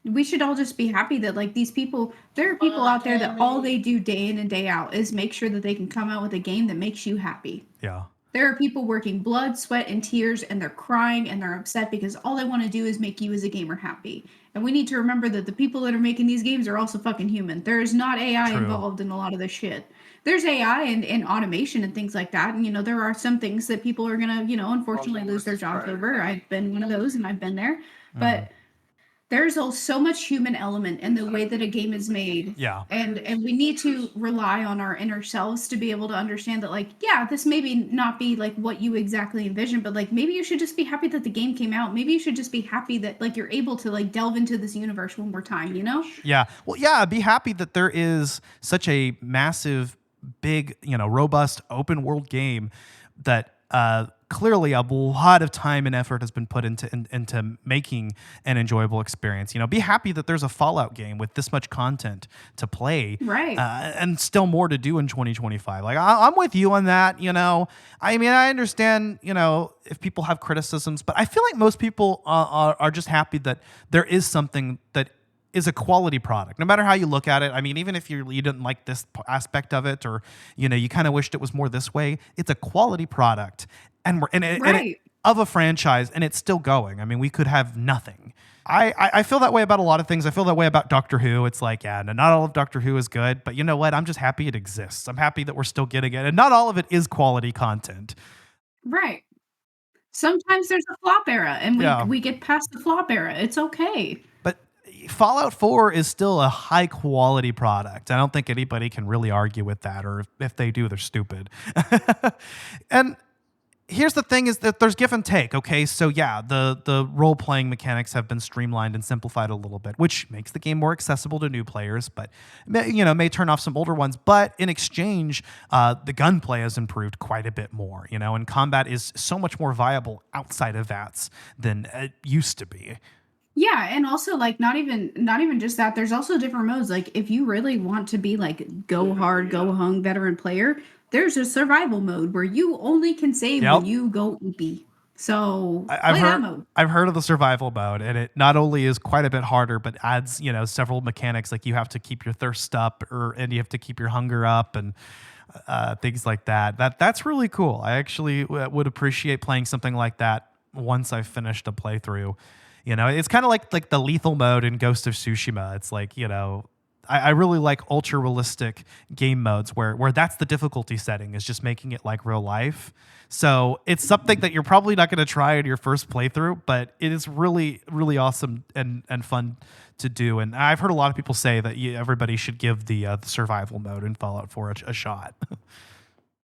we should all just be happy that like there are people out there that all they do day in and day out is make sure that they can come out with a game that makes you happy. Yeah. There are people working blood, sweat, and tears, and they're crying and they're upset because all they want to do is make you as a gamer happy. And we need to remember that the people that are making these games are also fucking human. There is not AI involved in a lot of this shit. There's AI and automation and things like that. And, there are some things that people are going to, unfortunately lose their jobs over. I've been one of those and I've been there. But there's so much human element in the way that a game is made. Yeah. And we need to rely on our inner selves to be able to understand that, like, yeah, this maybe not be like what you exactly envisioned, but like maybe you should just be happy that the game came out. Maybe you should just be happy that like you're able to like delve into this universe one more time, Yeah. Well, yeah, be happy that there is such a massive, big, robust open world game that clearly a lot of time and effort has been put into making an enjoyable experience. Be happy that there's a Fallout game with this much content to play, right? And still more to do in 2025. Like I'm with you on that. I mean, I understand. If people have criticisms, but I feel like most people are just happy that there is something that is a quality product, no matter how you look at it. I mean, even if you didn't like this aspect of it, or you kind of wished it was more this way, it's a quality product, and of a franchise, and it's still going. I mean, we could have nothing. I feel that way about a lot of things. I feel that way about Doctor Who. It's like, yeah, no, not all of Doctor Who is good, but you know what? I'm just happy it exists. I'm happy that we're still getting it, and not all of it is quality content. Right. Sometimes there's a flop era, and we get past the flop era. It's okay. But Fallout 4 is still a high quality product. I don't think anybody can really argue with that, or if they do, they're stupid. And here's the thing is that there's give and take. Okay, so yeah, the role playing mechanics have been streamlined and simplified a little bit, which makes the game more accessible to new players, but may turn off some older ones. But in exchange, the gunplay has improved quite a bit more, and combat is so much more viable outside of VATS than it used to be. Yeah, and also like not even just that. There's also different modes. Like if you really want to be like go hard, go hung veteran player, there's a survival mode where you only can save when you go EP. So play that mode. I've heard of the survival mode, and it not only is quite a bit harder, but adds several mechanics. Like you have to keep your thirst up, and you have to keep your hunger up, and things like that. That's really cool. I actually would appreciate playing something like that once I've finished a playthrough. It's kind of like the lethal mode in Ghost of Tsushima. It's like, I really like ultra realistic game modes where that's the difficulty setting, is just making it like real life. So it's something that you're probably not going to try in your first playthrough, but it is really, really awesome and fun to do. And I've heard a lot of people say that everybody should give the survival mode in Fallout 4 a shot.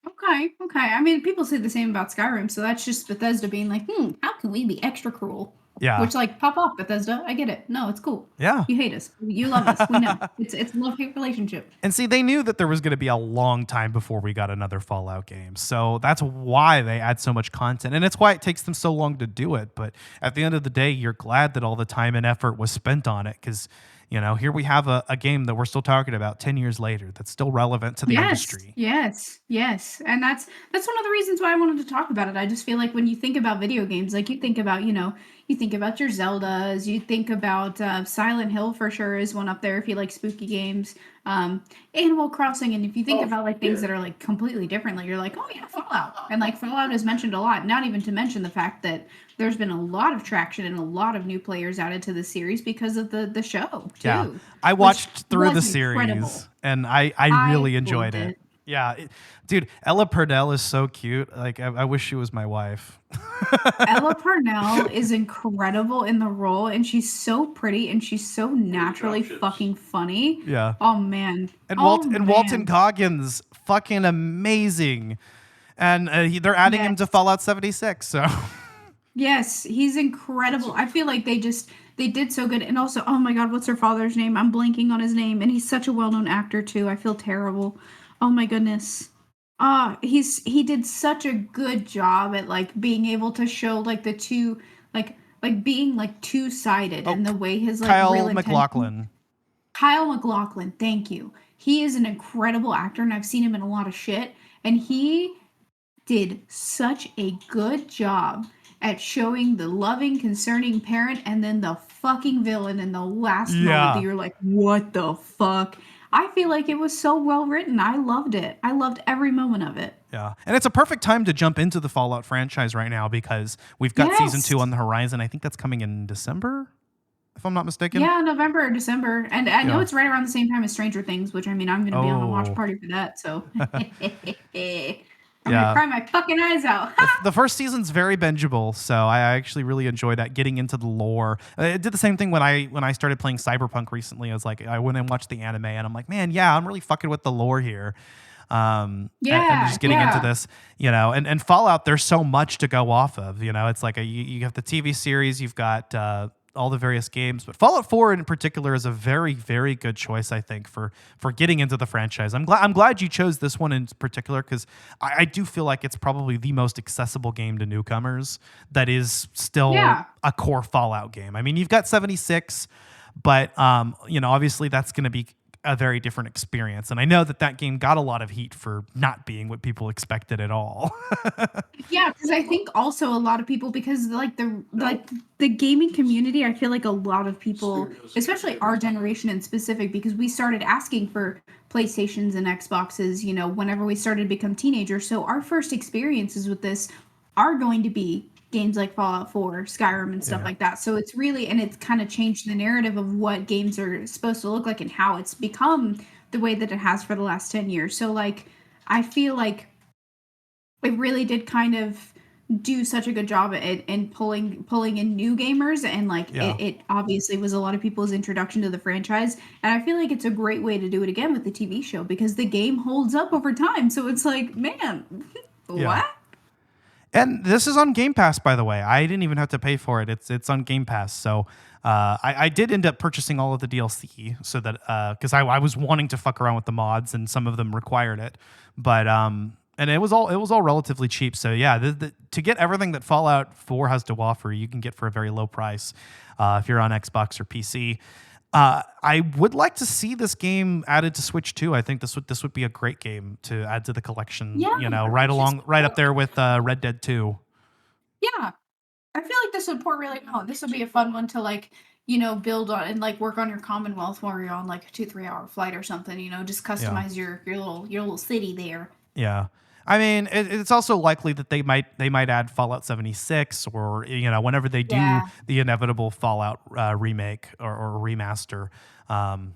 Okay. I mean, people say the same about Skyrim, so that's just Bethesda being like, how can we be extra cruel? Yeah. Which, like, pop off, Bethesda. I get it. No, it's cool. Yeah. You hate us. You love us. We know. It's a love-hate relationship. And see, they knew that there was going to be a long time before we got another Fallout game. So that's why they add so much content. And it's why it takes them so long to do it. But at the end of the day, you're glad that all the time and effort was spent on it, because here we have a game that we're still talking about 10 years later that's still relevant to the industry. Yes. And that's one of the reasons why I wanted to talk about it. I just feel like when you think about video games, like you think about, you think about your Zeldas, you think about Silent Hill for sure is one up there if you like spooky games. Animal Crossing, and if you think about like things that are like completely different, like you're like, oh yeah, Fallout. And like Fallout is mentioned a lot, not even to mention the fact that there's been a lot of traction and a lot of new players added to the series because of the show too. Yeah, I watched through the series and I really enjoyed it. Yeah, dude, Ella Purnell is so cute. Like, I wish she was my wife. Ella Purnell is incredible in the role, and she's so pretty, and she's so naturally fucking funny. Yeah. Oh man. And Walton Goggins, fucking amazing. And they're adding him to Fallout 76. So. Yes, he's incredible. I feel like they did so good. And also, oh my God, what's her father's name? I'm blanking on his name, and he's such a well-known actor too. I feel terrible. Oh my goodness. He did such a good job at like being able to show like the two like being like two-sided and the way his like Kyle real MacLachlan. Kyle MacLachlan, thank you. He is an incredible actor, and I've seen him in a lot of shit, and he did such a good job at showing the loving, concerning parent and then the fucking villain in the last moment that you're like, what the fuck? I feel like it was so well written. I loved it. I loved every moment of it. Yeah. And it's a perfect time to jump into the Fallout franchise right now, because we've got season 2 on the horizon. I think that's coming in December, if I'm not mistaken. Yeah, November or December. And I know it's right around the same time as Stranger Things, which I mean, I'm going to be on the watch party for that. So I'm going to cry my fucking eyes out. The first season's very bingeable, so I actually really enjoy that, getting into the lore. It did the same thing when I started playing Cyberpunk recently. I was like, I went and watched the anime, and I'm like, man, yeah, I'm really fucking with the lore here. And just getting into this, and Fallout, there's so much to go off of. It's like you have the TV series, you've got all the various games, but Fallout 4 in particular is a very, very good choice, I think, for getting into the franchise. I'm glad you chose this one in particular, because I do feel like it's probably the most accessible game to newcomers that is still a core Fallout game. I mean, you've got 76, but obviously that's going to be a very different experience. And I know that game got a lot of heat for not being what people expected at all. Yeah, because I think also a lot of people, because the gaming community, I feel like a lot of people, especially our generation in specific, because we started asking for PlayStations and Xboxes, whenever we started to become teenagers. So our first experiences with this are going to be games like Fallout 4, Skyrim, and stuff like that. So it's really, and it's kind of changed the narrative of what games are supposed to look like and how it's become the way that it has for the last 10 years. So like, I feel like it really did kind of do such a good job in pulling in new gamers, and like it obviously was a lot of people's introduction to the franchise. And I feel like it's a great way to do it again with the TV show, because the game holds up over time. So it's like, man, what? And this is on Game Pass, by the way. I didn't even have to pay for it. It's on Game Pass. So I did end up purchasing all of the DLC so that because I was wanting to fuck around with the mods and some of them required it, but and it was all relatively cheap. So yeah, to get everything that Fallout 4 has to offer, you can get for a very low price if you're on Xbox or PC. I would like to see this game added to Switch too. I think this would be a great game to add to the collection. Yeah, right up there with Red Dead 2. Yeah, I feel like this would port really well. This would be a fun one to like, build on and like work on your Commonwealth while you're on like a 2-3 hour flight or something. Just customize your little city there. Yeah. I mean, it's also likely that they might add Fallout 76 or whenever they do the inevitable Fallout remake or remaster. I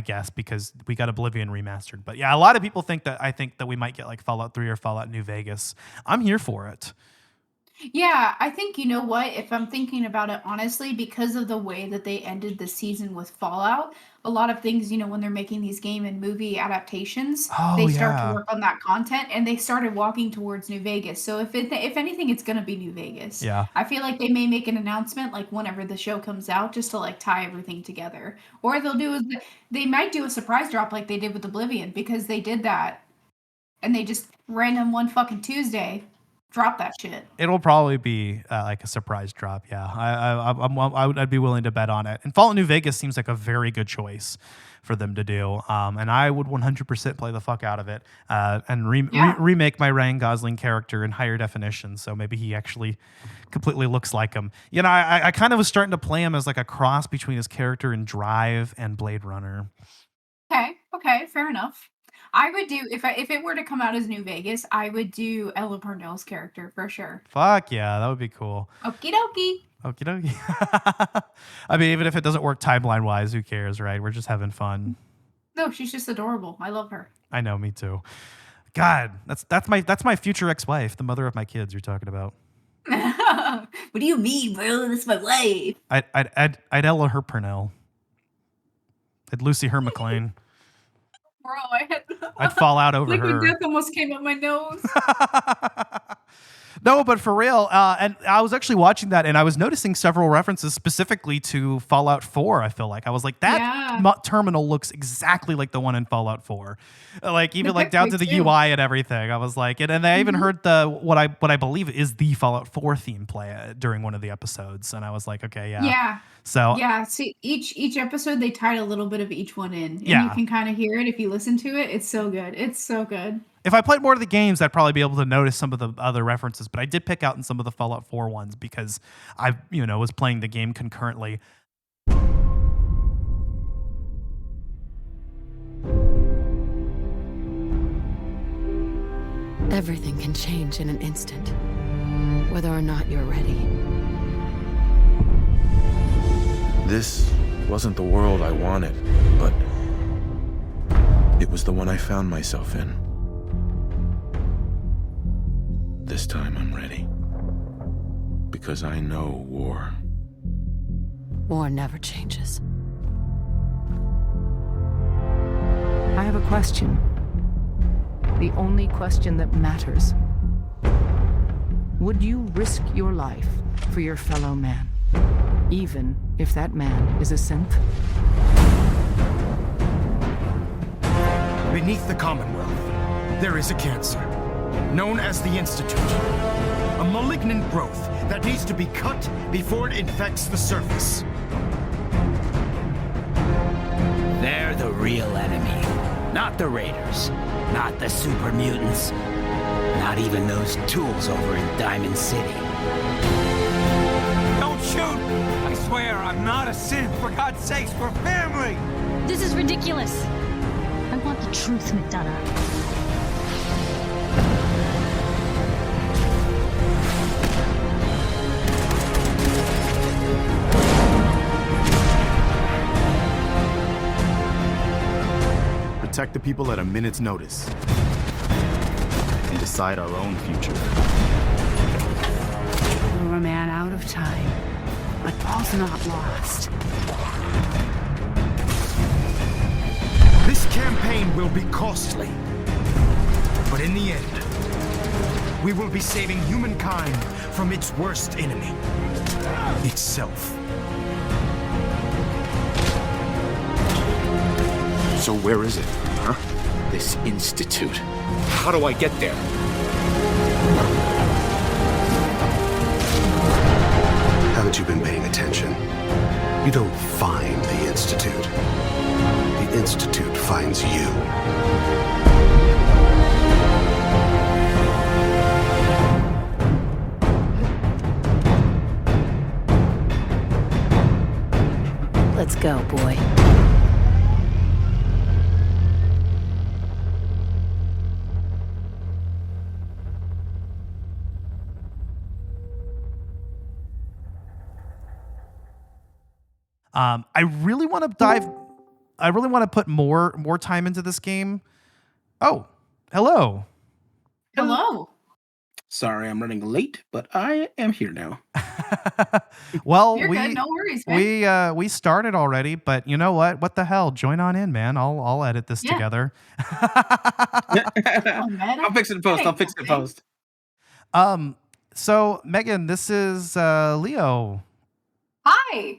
guess, because we got Oblivion remastered. But yeah, a lot of people think that we might get like Fallout 3 or Fallout New Vegas. I'm here for it. Yeah, I think you know what? If I'm thinking about it honestly, because of the way that they ended the season with Fallout, a lot of things, when they're making these game and movie adaptations, they start to work on that content, and they started walking towards New Vegas. So if anything, it's gonna be New Vegas. Yeah. I feel like they may make an announcement like whenever the show comes out, just to like tie everything together. Or they might do a surprise drop like they did with Oblivion, because they did that, and they just random one fucking Tuesday. Drop that shit. It'll probably be like a surprise drop. Yeah, I'd be willing to bet on it. And Fallout New Vegas seems like a very good choice for them to do. And I would 100% play the fuck out of it and remake my Ryan Gosling character in higher definition. So maybe he actually completely looks like him. I kind of was starting to play him as like a cross between his character in Drive and Blade Runner. Okay, fair enough. I would do if it were to come out as New Vegas, I would do Ella Parnell's character for sure. Fuck yeah, that would be cool. Okie dokie. Okie dokie. I mean, even if it doesn't work timeline wise, who cares, right? We're just having fun. No, she's just adorable. I love her. I know, me too. God, that's my future ex-wife, the mother of my kids you're talking about. What do you mean, bro? That's my wife. I'd Ella her Purnell. I'd Lucy her McLean. Bro, I'd fall out over her. Liquid death almost came up my nose. No, but for real. And I was actually watching that, and I was noticing several references specifically to Fallout 4. I feel like I was like, that terminal looks exactly like the one in Fallout 4. Like even like down to the UI and everything. I was like, and I even heard what I believe is the Fallout 4 theme play during one of the episodes, and I was like, okay, yeah. Yeah. So yeah, see, each episode they tied a little bit of each one in, and you can kind of hear it if you listen to it. It's so good. It's so good. If I played more of the games, I'd probably be able to notice some of the other references, but I did pick out in some of the Fallout 4 ones because I, was playing the game concurrently. Everything can change in an instant, whether or not you're ready. This wasn't the world I wanted, but it was the one I found myself in. This time I'm ready. Because I know war. War never changes. I have a question. The only question that matters. Would you risk your life for your fellow man? Even if that man is a synth? Beneath the Commonwealth, there is a cancer, known as the Institute. A malignant growth that needs to be cut before it infects the surface. They're the real enemy. Not the Raiders. Not the super mutants. Not even those tools over in Diamond City. Don't shoot! I swear, I'm not a synth. For God's sakes, we're family! This is ridiculous. I want the truth, McDonough. Protect the people at a minute's notice. And decide our own future. We're a man out of time. But all's not lost. This campaign will be costly. But in the end, we will be saving humankind from its worst enemy, itself. So where is it, huh? This institute. How do I get there? Haven't you been paying attention? You don't find the institute. The institute finds you. Let's go, boy. I really want to dive. I really want to put more time into this game. Oh, hello. Hello. Sorry, I'm running late, but I am here now. Well, You're good. No worries, man. we started already, but you know what? What the hell? Join on in, man. I'll edit this together. Oh, man. I'll fix it in post. I'll fix it in post. So Megan, this is Leo. Hi.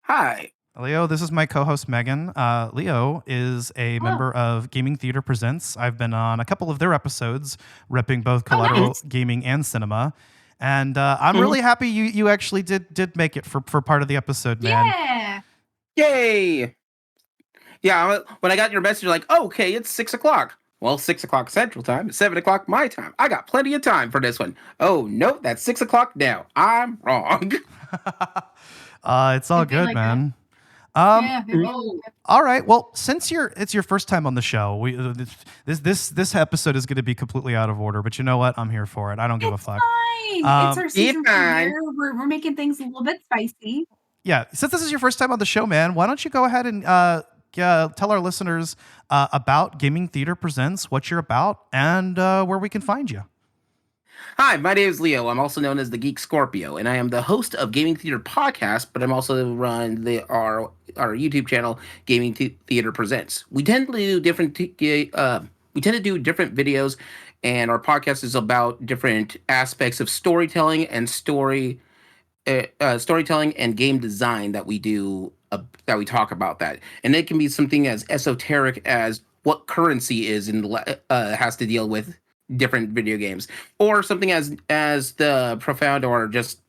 Hi. Leo, this is my co-host Megan. Leo is a member of Gaming Theater Presents. I've been on a couple of their episodes, repping both Collateral gaming and cinema. And I'm really happy you actually did make it for part of the episode, man. Yeah. Yay. Yeah, when I got your message, like, oh, okay, it's 6 o'clock. Well, 6 o'clock Central Time, 7 o'clock my time. I got plenty of time for this one. Oh, no, that's 6 o'clock now. I'm wrong. It's all good, like man. All right. Well, since it's your first time on the show, this episode is going to be completely out of order. But you know what? I'm here for it. I don't give a fuck. Fine. It's our season premiere. We're making things a little bit spicy. Yeah. Since this is your first time on the show, man, why don't you go ahead and tell our listeners about Gaming Theater Presents, what you're about, and where we can find you. Hi, my name is Leo. I'm also known as the Geek Scorpio, and I am the host of Gaming Theater Podcast, but I'm also run our YouTube channel, Gaming Theater Presents. We tend to do different videos, and our podcast is about different aspects of storytelling and storytelling and game design that we do that we talk about that. And it can be something as esoteric as what currency is and has to deal with different video games, or something as the profound, or just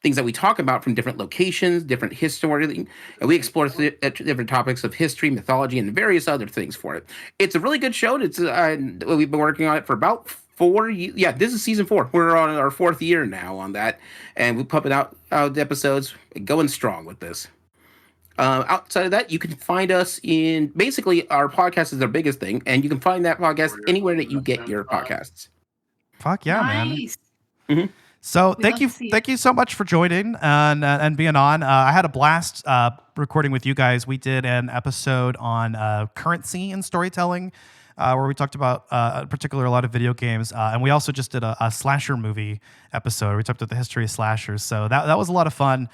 things that we talk about from different locations, different history, and we explore different topics of history, mythology, and various other things for it. It's a really good show. It's we've been working on it for about 4 years. Yeah, this is season 4. We're on our 4th year now on that, and we're pumping out episodes, going strong with this. Outside of that, you can find us in basically our podcast is our biggest thing, and you can find that podcast anywhere that you get your podcasts. Fuck yeah, Nice. man. Mm-hmm. So thank you so much for joining and being on. I had a blast recording with you guys. We did an episode on currency and storytelling, where we talked about in particular a lot of video games, and we also just did a slasher movie episode. We talked about the history of slashers, so that was a lot of fun.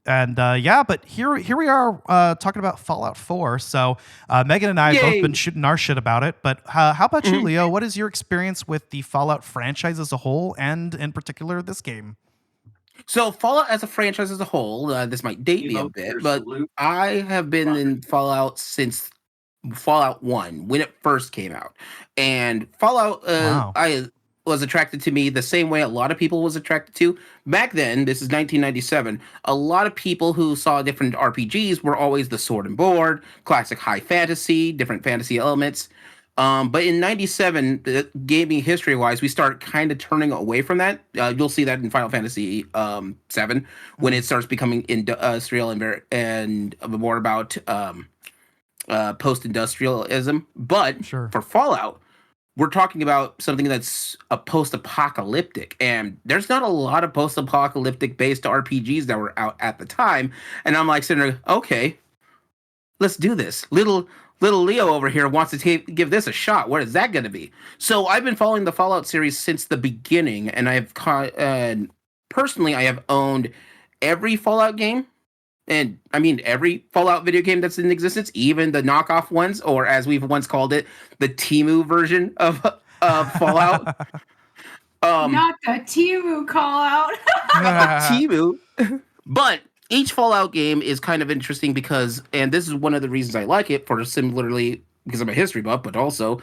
And but here we are talking about Fallout 4. So Megan and I have both been shooting our shit about it. But how about you, Leo? What is your experience with the Fallout franchise as a whole, and in particular this game? So Fallout as a franchise as a whole, this might date me a bit, but I have been in Fallout since Fallout 1 when it first came out. And Fallout, I was attracted to me the same way a lot of people was attracted to. Back then, this is 1997, a lot of people who saw different RPGs were always the sword and board, classic high fantasy, different fantasy elements. But in 97, gaming history-wise, we start kind of turning away from that. You'll see that in Final Fantasy 7 when it starts becoming industrial and more about post-industrialism. But for Fallout, we're talking about something that's a post-apocalyptic, and there's not a lot of post-apocalyptic based RPGs that were out at the time. And I'm like sitting there, okay, let's do this. Little Leo over here wants to give this a shot. What is that going to be? So I've been following the Fallout series since the beginning, and personally, I have owned every Fallout game. And I mean, every Fallout video game that's in existence, even the knockoff ones, or as we've once called it, the Temu version of Fallout. Not the Timu call out. Timu. But each Fallout game is kind of interesting because, and this is one of the reasons I like it, for similarly because I'm a history buff, but also,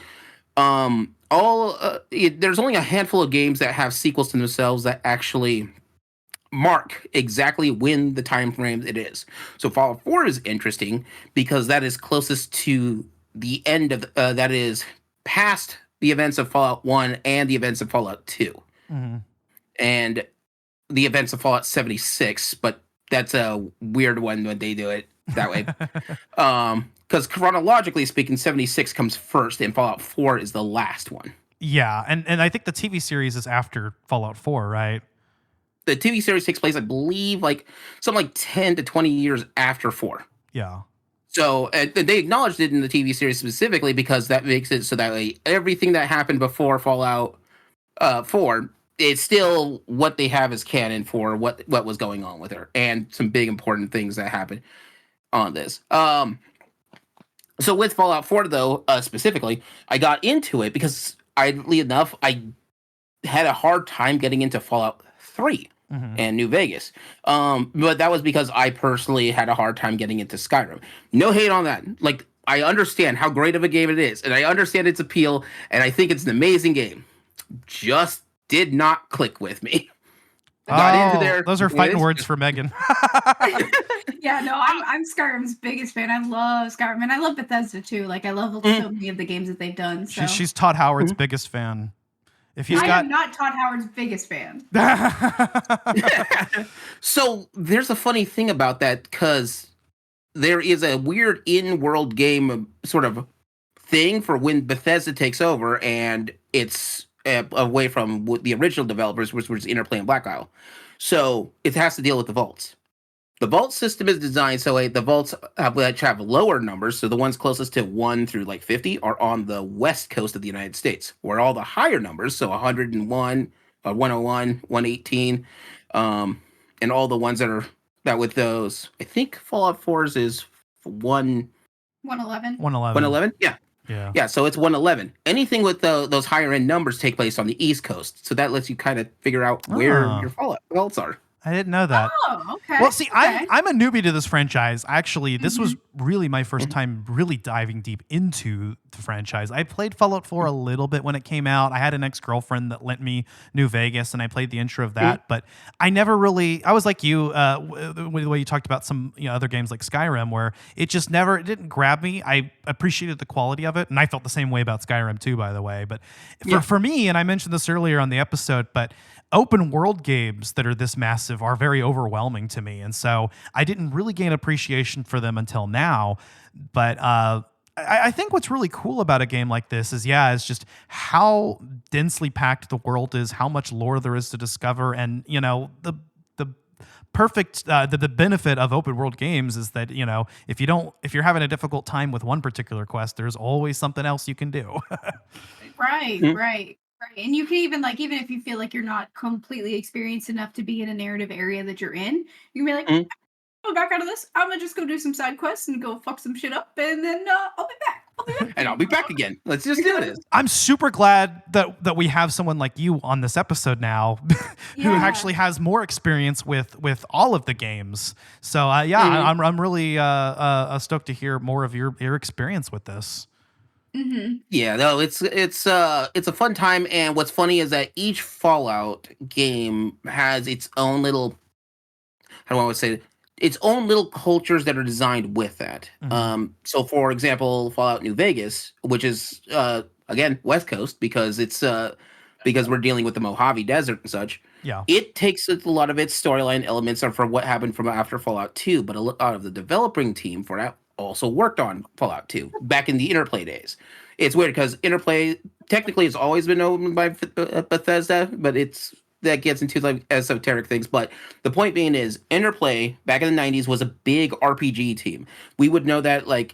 there's only a handful of games that have sequels to themselves that actually mark exactly when the time frame it is. So Fallout 4 is interesting because that is closest to the end of that is past the events of Fallout 1 and the events of Fallout 2. Mm-hmm. And the events of Fallout 76, but that's a weird one when they do it that way. Because chronologically speaking, 76 comes first and Fallout 4 is the last one. Yeah, and I think the TV series is after Fallout 4, right? The TV series takes place, I believe, something like 10 to 20 years after 4. Yeah. So they acknowledged it in the TV series specifically because that makes it so that way everything that happened before Fallout 4, it's still what they have as canon for what was going on with her and some big important things that happened on this. So with Fallout 4, though, specifically, I got into it because, oddly enough, I had a hard time getting into Fallout 3 and New Vegas. But that was because I personally had a hard time getting into Skyrim. No hate on that. Like, I understand how great of a game it is, and I understand its appeal, and I think it's an amazing game. Just did not click with me. Got into there. Those are fighting words for Megan. Yeah, no, I'm Skyrim's biggest fan. I love Skyrim, and I love Bethesda too. Like, I love so many of the games that they've done. So. She's Todd Howard's biggest fan. I am not Todd Howard's biggest fan. So there's a funny thing about that because there is a weird in-world game sort of thing for when Bethesda takes over, and it's away from the original developers, which was Interplay and Black Isle. So it has to deal with the vaults. The vault system is designed so the vaults have lower numbers, so the ones closest to 1 through 50 are on the west coast of the United States, where all the higher numbers, so 101, 101, 118, and all the ones that with those, I think Fallout 4's is 111. 111? Yeah, so it's 111. Anything with those higher end numbers take place on the East Coast, so that lets you kind of figure out where your Fallout vaults are. I didn't know that. Oh, okay. Well, see, okay. I'm a newbie to this franchise. Actually, this was really my first time really diving deep into the franchise. I played Fallout 4 a little bit when it came out. I had an ex-girlfriend that lent me New Vegas, and I played the intro of that. But I never really... I was like you, the way you talked about some other games like Skyrim, where it didn't grab me. I appreciated the quality of it, and I felt the same way about Skyrim too, by the way. But for me, and I mentioned this earlier on the episode, but open world games that are this massive are very overwhelming to me. And so I didn't really gain appreciation for them until now. But I think what's really cool about a game like this is just how densely packed the world is, how much lore there is to discover. And, the perfect, the benefit of open world games is that, if you're having a difficult time with one particular quest, there's always something else you can do. Right. And you can even even if you feel like you're not completely experienced enough to be in a narrative area that you're in, you can be like, go back out of this. I'm gonna just go do some side quests and go fuck some shit up, and then I'll be back. And I'll be back again. Let's just do this. I'm super glad that we have someone like you on this episode now, who actually has more experience with all of the games. So I'm really stoked to hear more of your experience with this. Yeah, no, it's a fun time, and what's funny is that each Fallout game has its own little, how do I want to say it? Its own little cultures that are designed with that. So for example, Fallout New Vegas, which is again West Coast because it's because we're dealing with the Mojave Desert and such. Yeah, it takes a lot of its storyline elements are from what happened from after Fallout 2, but a lot of the developing team for that also worked on Fallout 2 back in the Interplay days. It's weird because Interplay technically has always been owned by Bethesda, but that gets into esoteric things. But the point being is Interplay back in the 90s was a big RPG team. We would know that kind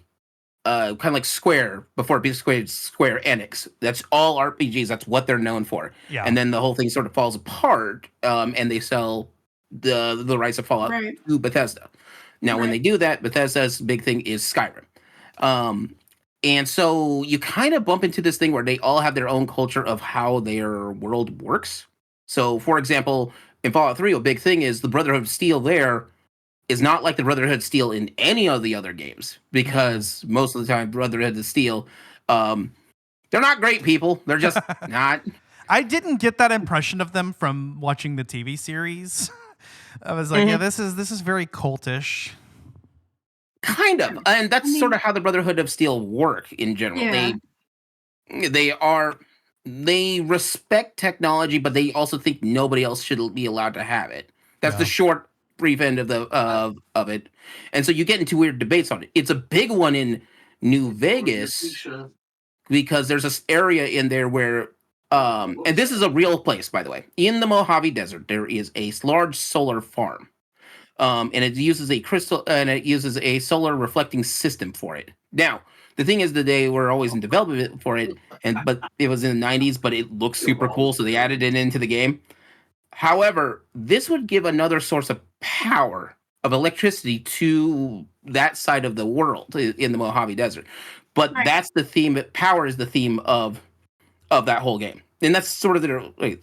of like Square before it became Square Enix. That's all RPGs. That's what they're known for. Yeah. And then the whole thing sort of falls apart, and they sell the rights of Fallout to Bethesda. Now, when they do that, Bethesda's big thing is Skyrim. And so you kind of bump into this thing where they all have their own culture of how their world works. So, for example, in Fallout 3, a big thing is the Brotherhood of Steel there is not like the Brotherhood of Steel in any of the other games, because most of the time, Brotherhood of Steel, they're not great people. They're just not. I didn't get that impression of them from watching the TV series. I was like, yeah, this is very cultish. Kind of. And that's sort of how the Brotherhood of Steel work in general. Yeah. They respect technology, but they also think nobody else should be allowed to have it. That's the short, brief end of the of it. And so you get into weird debates on it. It's a big one in New Vegas because there's this area in there where and this is a real place, by the way. In the Mojave Desert, there is a large solar farm. And it uses a solar reflecting system for it. Now, the thing is that they were always in development for it, but it was in the 90s, but it looks super cool, so they added it into the game. However, this would give another source of power, of electricity, to that side of the world in the Mojave Desert. But that's the theme. Power is the theme of that whole game. And that's sort of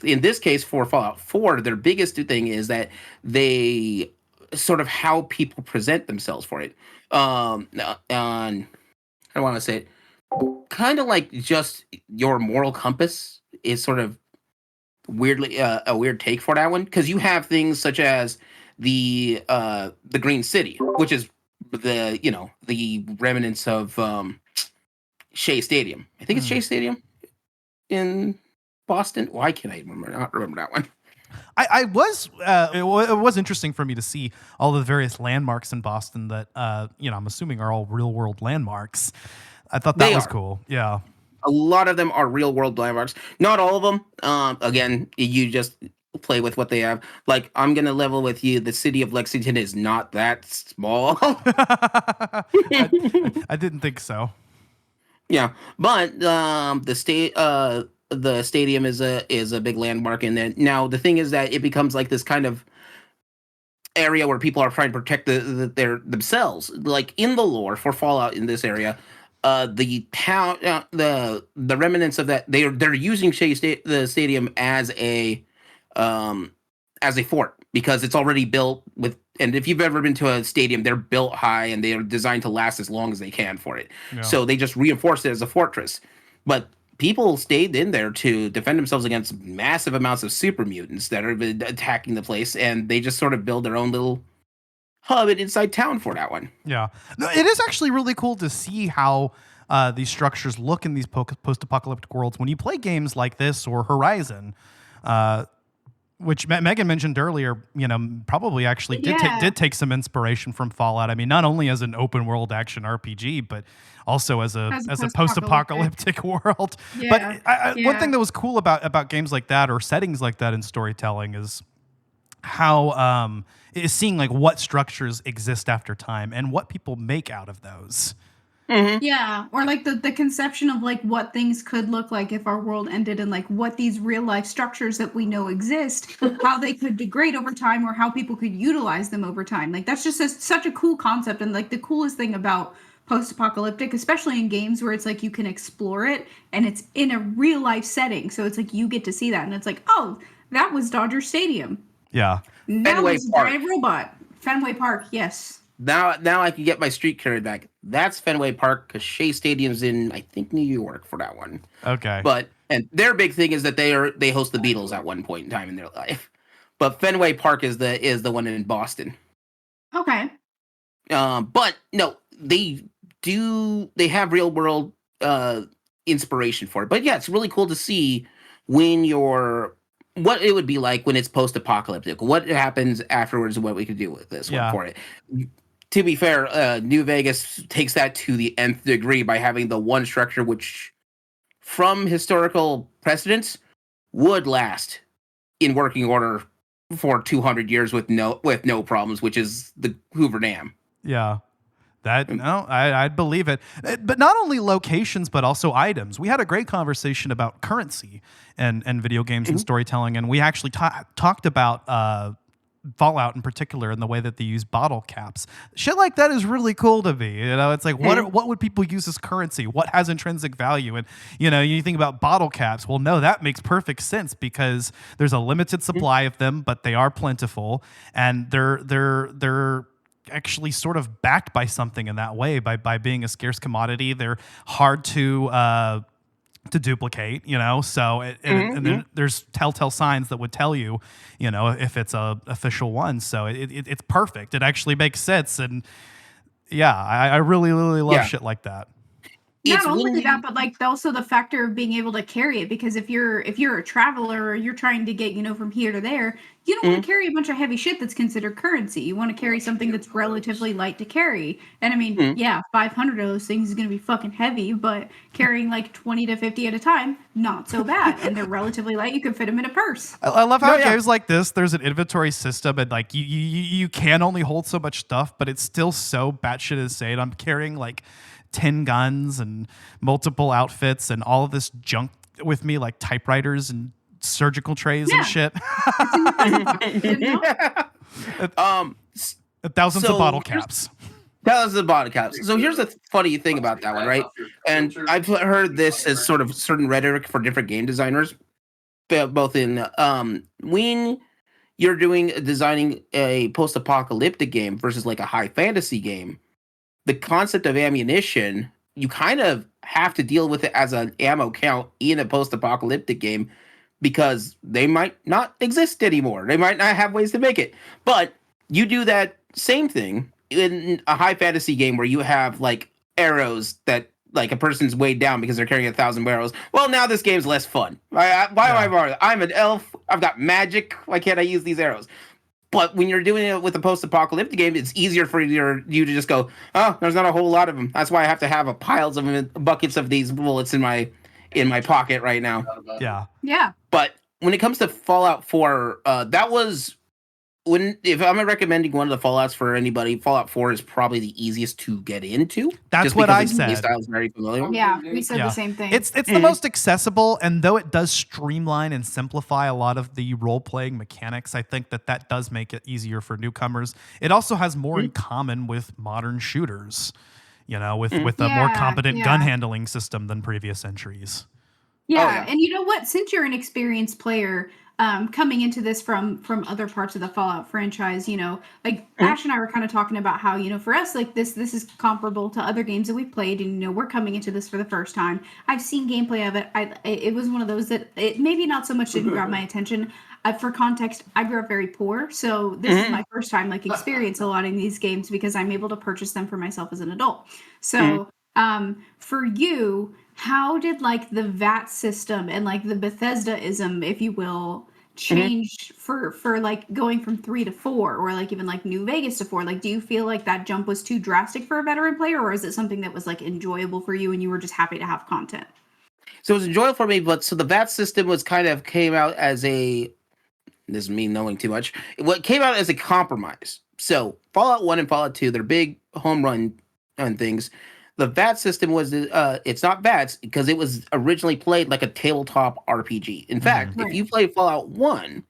in this case, for Fallout 4, their biggest thing is that they sort of how people present themselves for it. I want to say it, kind of like just your moral compass is sort of weirdly a weird take for that one, because you have things such as the Green City, which is the remnants of Shea Stadium. I think it's Shea Stadium in Boston. Why can't I not remember that one? It was interesting for me to see all the various landmarks in Boston that I'm assuming are all real world landmarks. I thought that was cool. Yeah. A lot of them are real world landmarks. Not all of them. Again, you just play with what they have. Like, I'm going to level with you. The city of Lexington is not that small. I didn't think so. Yeah. But the stadium is a big landmark in there. Now, the thing is that it becomes like this kind of area where people are trying to protect their themselves. Like in the lore for Fallout in this area, the town, the remnants of that, they're using the stadium as a fort, because it's already built with. And if you've ever been to a stadium, they're built high and they are designed to last as long as they can for it. Yeah. So they just reinforce it as a fortress. But people stayed in there to defend themselves against massive amounts of super mutants that are attacking the place, and they just sort of build their own little hub inside town for that one. Yeah. No, it is actually really cool to see how these structures look in these post-apocalyptic worlds when you play games like this or Horizon, which Megan mentioned earlier, probably actually did take some inspiration from Fallout. I mean, not only as an open world action RPG, but also as a post-apocalyptic world. Yeah. But one thing that was cool about games like that or settings like that in storytelling is how is seeing like what structures exist after time and what people make out of those. Mm-hmm. Yeah, or like the conception of like what things could look like if our world ended, and like what these real life structures that we know exist, how they could degrade over time, or how people could utilize them over time. Like that's just such a cool concept, and like the coolest thing about post-apocalyptic, especially in games where it's like you can explore it and it's in a real life setting, so it's like you get to see that, and it's like, oh, that was Dodger Stadium. Yeah, that was a giant robot. Fenway Park, yes. Now I can get my street credit back. That's Fenway Park, because Shea Stadium's in, I think, New York for that one. Okay. And their big thing is that they host the Beatles at one point in time in their life. But Fenway Park is the one in Boston. Okay. But no, they have real world inspiration for it. But yeah, it's really cool to see what it would be like when it's post-apocalyptic. What happens afterwards and what we could do with this one for it. To be fair, New Vegas takes that to the nth degree by having the one structure which, from historical precedents, would last in working order for 200 years with no problems, which is the Hoover Dam. Yeah. I'd believe it. But not only locations, but also items. We had a great conversation about currency and video games and storytelling, and we actually talked about Fallout in particular, and the way that they use bottle caps. Shit like that is really cool to me. It's like, what would people use as currency? What has intrinsic value? And you think about bottle caps. Well, no, that makes perfect sense because there's a limited supply of them, but they are plentiful, and they're actually sort of backed by something in that way, by being a scarce commodity. They're hard to duplicate, so and then there's telltale signs that would tell you, if it's a official one. So it's perfect. It actually makes sense. And yeah, I really, really love shit like that. Not only that, but like also the factor of being able to carry it, because if you're a traveler or you're trying to get, from here to there, you don't want to carry a bunch of heavy shit that's considered currency. You want to carry something that's relatively light to carry. And I mean, 500 of those things is going to be fucking heavy, but carrying like 20 to 50 at a time, not so bad. And they're relatively light. You can fit them in a purse. I love how games like this, there's an inventory system, and like you can only hold so much stuff, but it's still so batshit insane. I'm carrying like 10 guns and multiple outfits and all of this junk with me, like typewriters and surgical trays and shit. Thousands of bottle caps. Thousands of bottle caps. So here's the funny thing about that one, right? And I've heard this as sort of certain rhetoric for different game designers, both in when you're designing a post-apocalyptic game versus like a high fantasy game. The concept of ammunition, you kind of have to deal with it as an ammo count in a post-apocalyptic game because they might not exist anymore. They might not have ways to make it. But you do that same thing in a high fantasy game where you have like arrows that like a person's weighed down because they're carrying 1,000 arrows. Well, now this game's less fun. Why am I bothered? I'm an elf. I've got magic. Why can't I use these arrows? But when you're doing it with a post-apocalyptic game, it's easier for you to just go, oh, there's not a whole lot of them. That's why I have to have piles of buckets of these bullets in my pocket right now. Yeah. Yeah. But when it comes to Fallout 4, that was if I'm recommending one of the Fallouts for anybody, Fallout 4 is probably the easiest to get into. That's what I said. The style is very familiar. Yeah, we said the same thing. It's the most accessible, and though it does streamline and simplify a lot of the role-playing mechanics, I think that does make it easier for newcomers. It also has more in common with modern shooters, with a more competent gun handling system than previous entries. Yeah, and you know what? Since you're an experienced player, coming into this from other parts of the Fallout franchise, like Ash and I were kind of talking about how, for us, like this is comparable to other games that we've played, and we're coming into this for the first time. I've seen gameplay of it. It was one of those that it maybe not so much didn't grab my attention. For context, I grew up very poor, so this is my first time like experience a lot in these games because I'm able to purchase them for myself as an adult. So for you, how did like the VAT system and like the Bethesda-ism, if you will, change for like going from 3 to 4, or like even like New Vegas to 4? Like, do you feel like that jump was too drastic for a veteran player, or is it something that was like enjoyable for you and you were just happy to have content? So it was enjoyable for me, but so the VAT system came out as this is me knowing too much. What came out as a compromise. So Fallout 1 and Fallout 2, they're big home run on things. The VAT system was, it's not VATs because it was originally played like a tabletop RPG. In fact, if you play Fallout 1,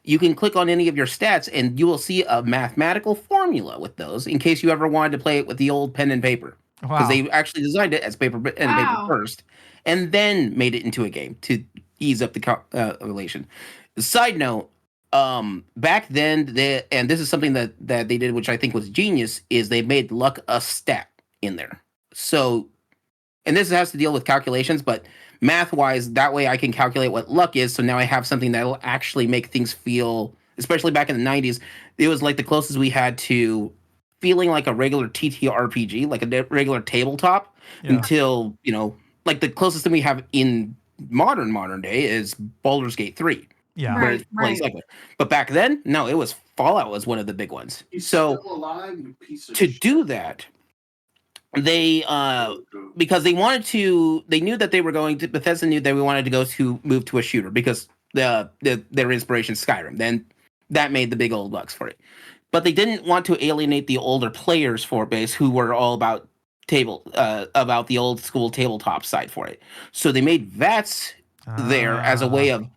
you can click on any of your stats and you will see a mathematical formula with those in case you ever wanted to play it with the old pen and paper. Because they actually designed it as paper first and then made it into a game to ease up the relation. Side note, back then, and this is something that they did, which I think was genius, is they made luck a stat in there. So, and this has to deal with calculations, but math-wise, that way I can calculate what luck is, so now I have something that will actually make things feel, especially back in the 90s, it was like the closest we had to feeling like a regular TTRPG, like a regular tabletop, until, like the closest thing we have in modern day is Baldur's Gate 3. Yeah. Right. But back then, no, it was Fallout was one of the big ones. So to do that, they because they wanted to, they knew that they were going to, Bethesda knew that we wanted to move to a shooter because their inspiration Skyrim. Then that made the big old bucks for it. But they didn't want to alienate the older players for base who were all about the old school tabletop side for it. So they made VATS there as a way of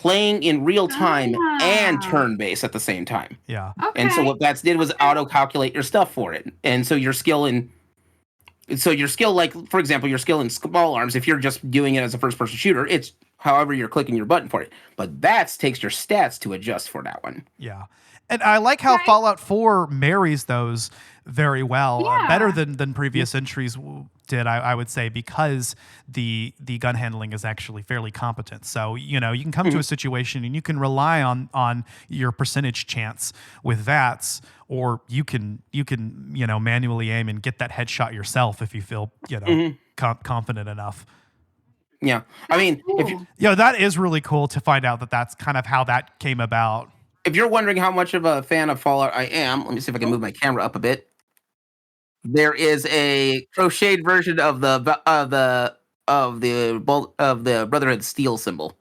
playing in real time and turn-based at the same time. Yeah. Okay. And so what that did was auto-calculate your stuff for it. And so your skill, like, for example, your skill in small arms, if you're just doing it as a first-person shooter, it's however you're clicking your button for it. But that takes your stats to adjust for that one. Yeah. And I like how Fallout 4 marries those very well, better than previous entries did, I would say, because the gun handling is actually fairly competent. So, you can come to a situation and you can rely on your percentage chance with VATS, or you can manually aim and get that headshot yourself if you feel, confident enough. Yeah. I mean, that is really cool to find out that that's kind of how that came about. If you're wondering how much of a fan of Fallout I am, let me see if I can move my camera up a bit. There is a crocheted version of the Brotherhood steel symbol.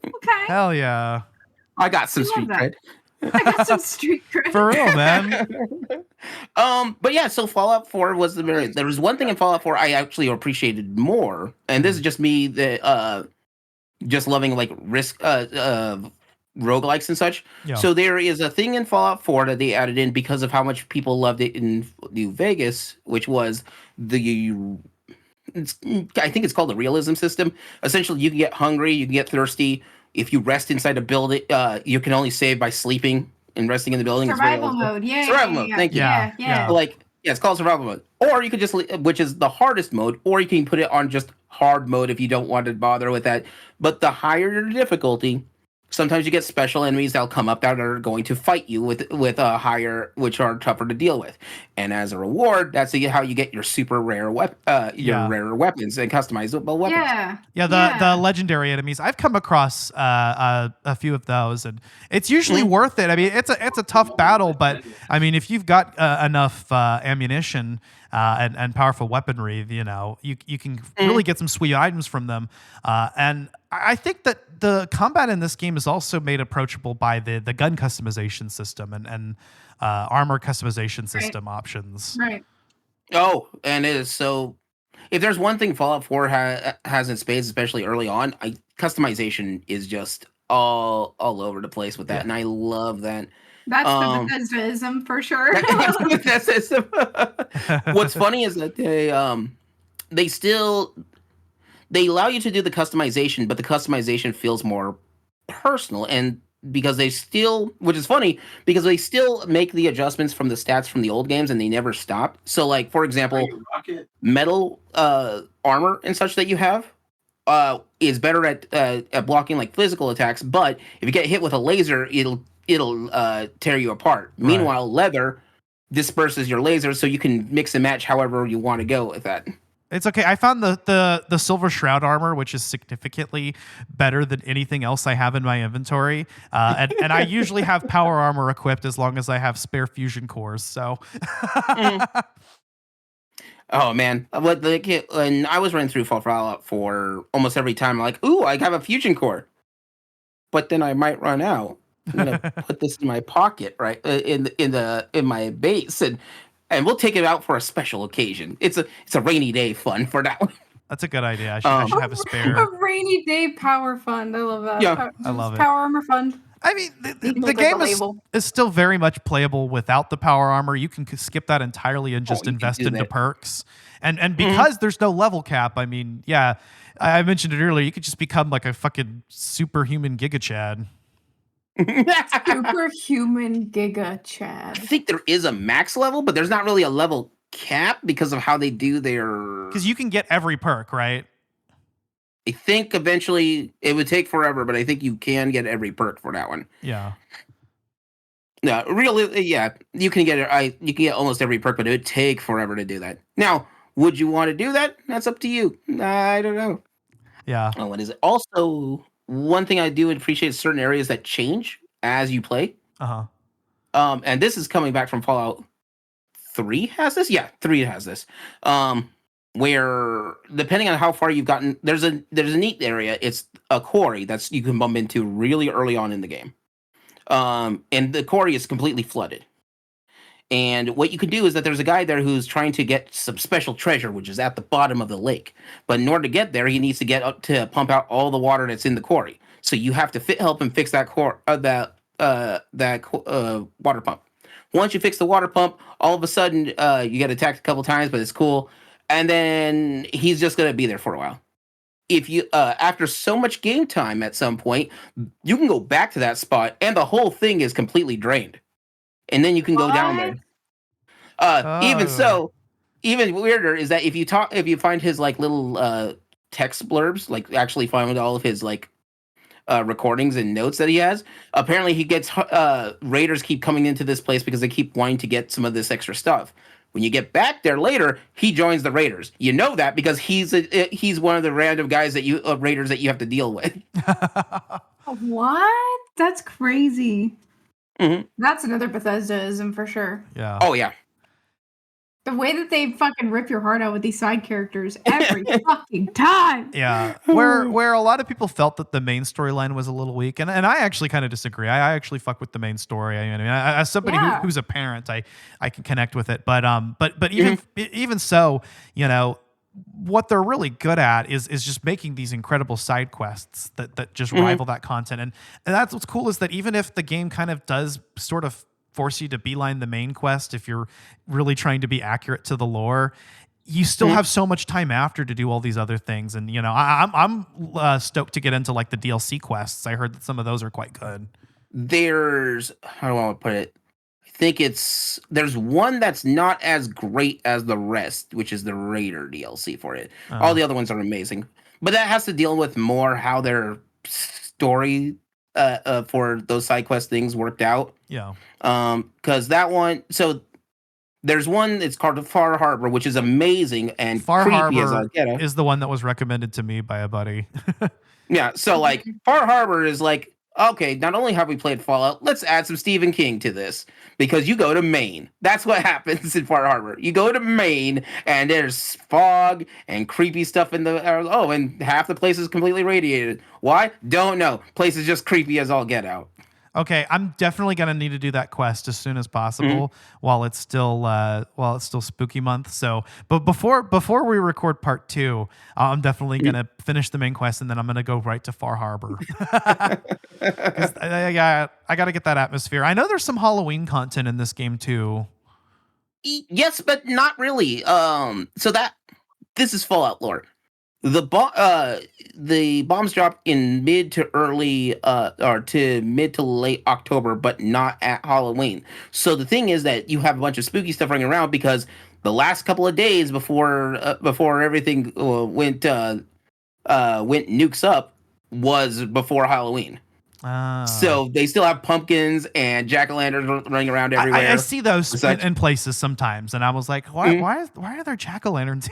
Okay. Hell yeah! I got some street cred. I got some street cred. For real, man. But yeah, so Fallout 4 was there was one thing in Fallout 4 I actually appreciated more, and this is just me just loving like risk roguelikes and such. Yeah. So there is a thing in Fallout 4 that they added in because of how much people loved it in New Vegas, which was I think it's called the realism system. Essentially, you can get hungry, you can get thirsty. If you rest inside a building, you can only save by sleeping and resting in the building. Survival mode, Survival mode, thank you. Yeah. Like, it's called survival mode. Or you could just, which is the hardest mode, or you can put it on just hard mode if you don't want to bother with that. But the higher your difficulty, sometimes you get special enemies that'll come up that are going to fight you with a higher, which are tougher to deal with. And as a reward, that's how you get your super rare rarer weapons and customizable weapons. The legendary enemies. I've come across a few of those, and it's usually worth it. I mean, it's a tough battle, but I mean, if you've got enough ammunition and powerful weaponry, you can really get some sweet items from them. And I think that the combat in this game is also made approachable by the gun customization system and armor customization system options. Right. Oh, and it is so. If there's one thing Fallout 4 has in spades, especially early on, customization is just all over the place with that, and I love that. That's the Bethesda-ism for sure. What's funny is that they allow you to do the customization, but the customization feels more personal, and because they still, which is funny, because they still make the adjustments from the stats from the old games, and they never stop. So, like, for example, metal armor and such that you have is better at blocking like physical attacks, but if you get hit with a laser, it'll tear you apart. Right. Meanwhile, leather disperses your laser, so you can mix and match however you want to go with that. It's okay. I found the Silver Shroud armor, which is significantly better than anything else I have in my inventory. And I usually have power armor equipped as long as I have spare fusion cores. So. Oh, man. When I was running through Fallout 4 almost every time, I'm like, ooh, I have a fusion core. But then I might run out. I'm going to put this in my pocket, right? In my base. And we'll take it out for a special occasion. It's a rainy day fun for that one. That's a good idea. I should have a spare. A rainy day power fund. I love that. Yeah, I love it. Power armor fund. I mean, the game is still very much playable without the power armor. You can skip that entirely and just invest into perks. And because there's no level cap, I mean, yeah, I mentioned it earlier, you could just become like a fucking superhuman Giga Chad. Superhuman Giga Chad. I think there is a max level, but there's not really a level cap because of how they do their. Because you can get every perk, right? I think eventually it would take forever, but I think you can get every perk for that one. Yeah. No, really, yeah, you can get it. You can get almost every perk, but it would take forever to do that. Now, would you want to do that? That's up to you. I don't know. Yeah. Oh, what is it? Also, one thing I do appreciate is certain areas that change as you play. And this is coming back from Fallout 3 has this? Yeah, 3 has this. Where depending on how far you've gotten, there's a neat area. It's a quarry that's you can bump into really early on in the game. And the quarry is completely flooded. And what you can do is that there's a guy there who's trying to get some special treasure, which is at the bottom of the lake. But in order to get there, he needs to get up to pump out all the water that's in the quarry. So you have to help him fix that water pump. Once you fix the water pump, all of a sudden you get attacked a couple times, but it's cool. And then he's just gonna be there for a while. If you after so much game time, at some point you can go back to that spot, and the whole thing is completely drained, and then you can go down there. Even so, even weirder is that if you find his like little text blurbs, like actually find all of his like recordings and notes that he has. Apparently, he gets raiders keep coming into this place because they keep wanting to get some of this extra stuff. When you get back there later, he joins the raiders. You know that because he's one of the random guys that raiders that you have to deal with. What? That's crazy. Mm-hmm. That's another Bethesdaism for sure. Yeah. Oh yeah. The way that they fucking rip your heart out with these side characters every fucking time. Yeah, where a lot of people felt that the main storyline was a little weak, and I actually kind of disagree. I actually fuck with the main story. I mean, as somebody who's a parent, I can connect with it. But even so, you know, what they're really good at is just making these incredible side quests that just rival that content, and that's what's cool is that even if the game kind of does sort of force you to beeline the main quest if you're really trying to be accurate to the lore, you still have so much time after to do all these other things. And you know, I'm stoked to get into like the DLC quests. I heard that some of those are quite good. There's, how do I want to put it? I think there's one that's not as great as the rest, which is the Raider DLC for it. All the other ones are amazing, but that has to deal with more how their story for those side quest things worked out. Yeah. Because that one, so there's one, it's called Far Harbor, which is amazing and Far creepy Harbor as a ghetto. is the one that was recommended to me by a buddy. Yeah, so like Far Harbor is like, okay, not only have we played Fallout, let's add some Stephen King to this, because you go to Maine. That's what happens in Far Harbor. You go to Maine and there's fog and creepy stuff in the and half the place is completely radiated. Why? Don't know. Place is just creepy as all get out. Okay, I'm definitely gonna need to do that quest as soon as possible while it's still spooky month. So, but before we record part 2, I'm definitely gonna finish the main quest and then I'm gonna go right to Far Harbor. I gotta get that atmosphere. I know there's some Halloween content in this game too. Yes, but not really. So this is Fallout lore. The bombs dropped in mid to late October, but not at Halloween. So the thing is that you have a bunch of spooky stuff running around because the last couple of days before everything went nukes up was before Halloween. So they still have pumpkins and jack-o'-lanterns running around everywhere. I see those in places sometimes, and I was like, why are there jack-o'-lanterns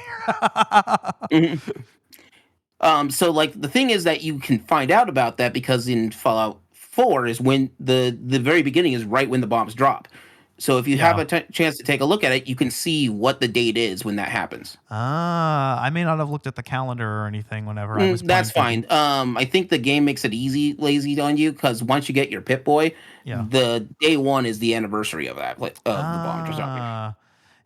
here? So like the thing is that you can find out about that because in Fallout 4 is when the very beginning is right when the bombs drop. So if you have a chance to take a look at it, you can see what the date is when that happens. I may not have looked at the calendar or anything whenever I was playing. That's fine. I think the game makes it lazy on you because once you get your Pip-Boy, the day 1 is the anniversary of that the bomb dropping.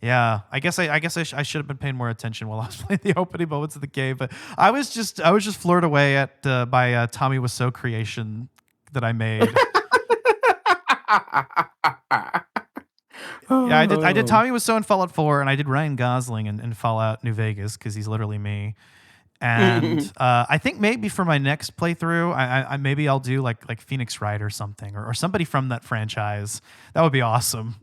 Yeah, I guess I should have been paying more attention while I was playing the opening moments of the game, but I was just floored away by Tommy Wiseau creation that I made. Yeah, I did Tommy Wiseau in Fallout 4, and I did Ryan Gosling in Fallout New Vegas because he's literally me. And I think maybe for my next playthrough, I maybe I'll do like Phoenix Wright or something, or somebody from that franchise. That would be awesome.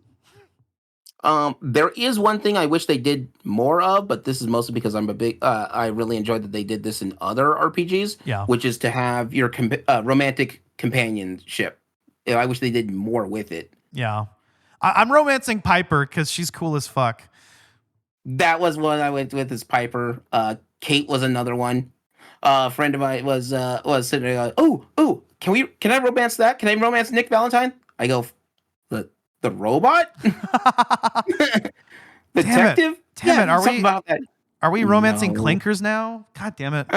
There is one thing I wish they did more of, but this is mostly because I'm a big. I really enjoyed that they did this in other RPGs. Yeah. Which is to have your romantic companionship. I wish they did more with it. Yeah, I'm romancing Piper because she's cool as fuck. That was one I went with. Is Piper. Kate was another one. A friend of mine was sitting there like, oh, can I romance that? Can I romance Nick Valentine? I go, the robot? Detective? Damn it. Are we romancing No. clankers now? God damn it.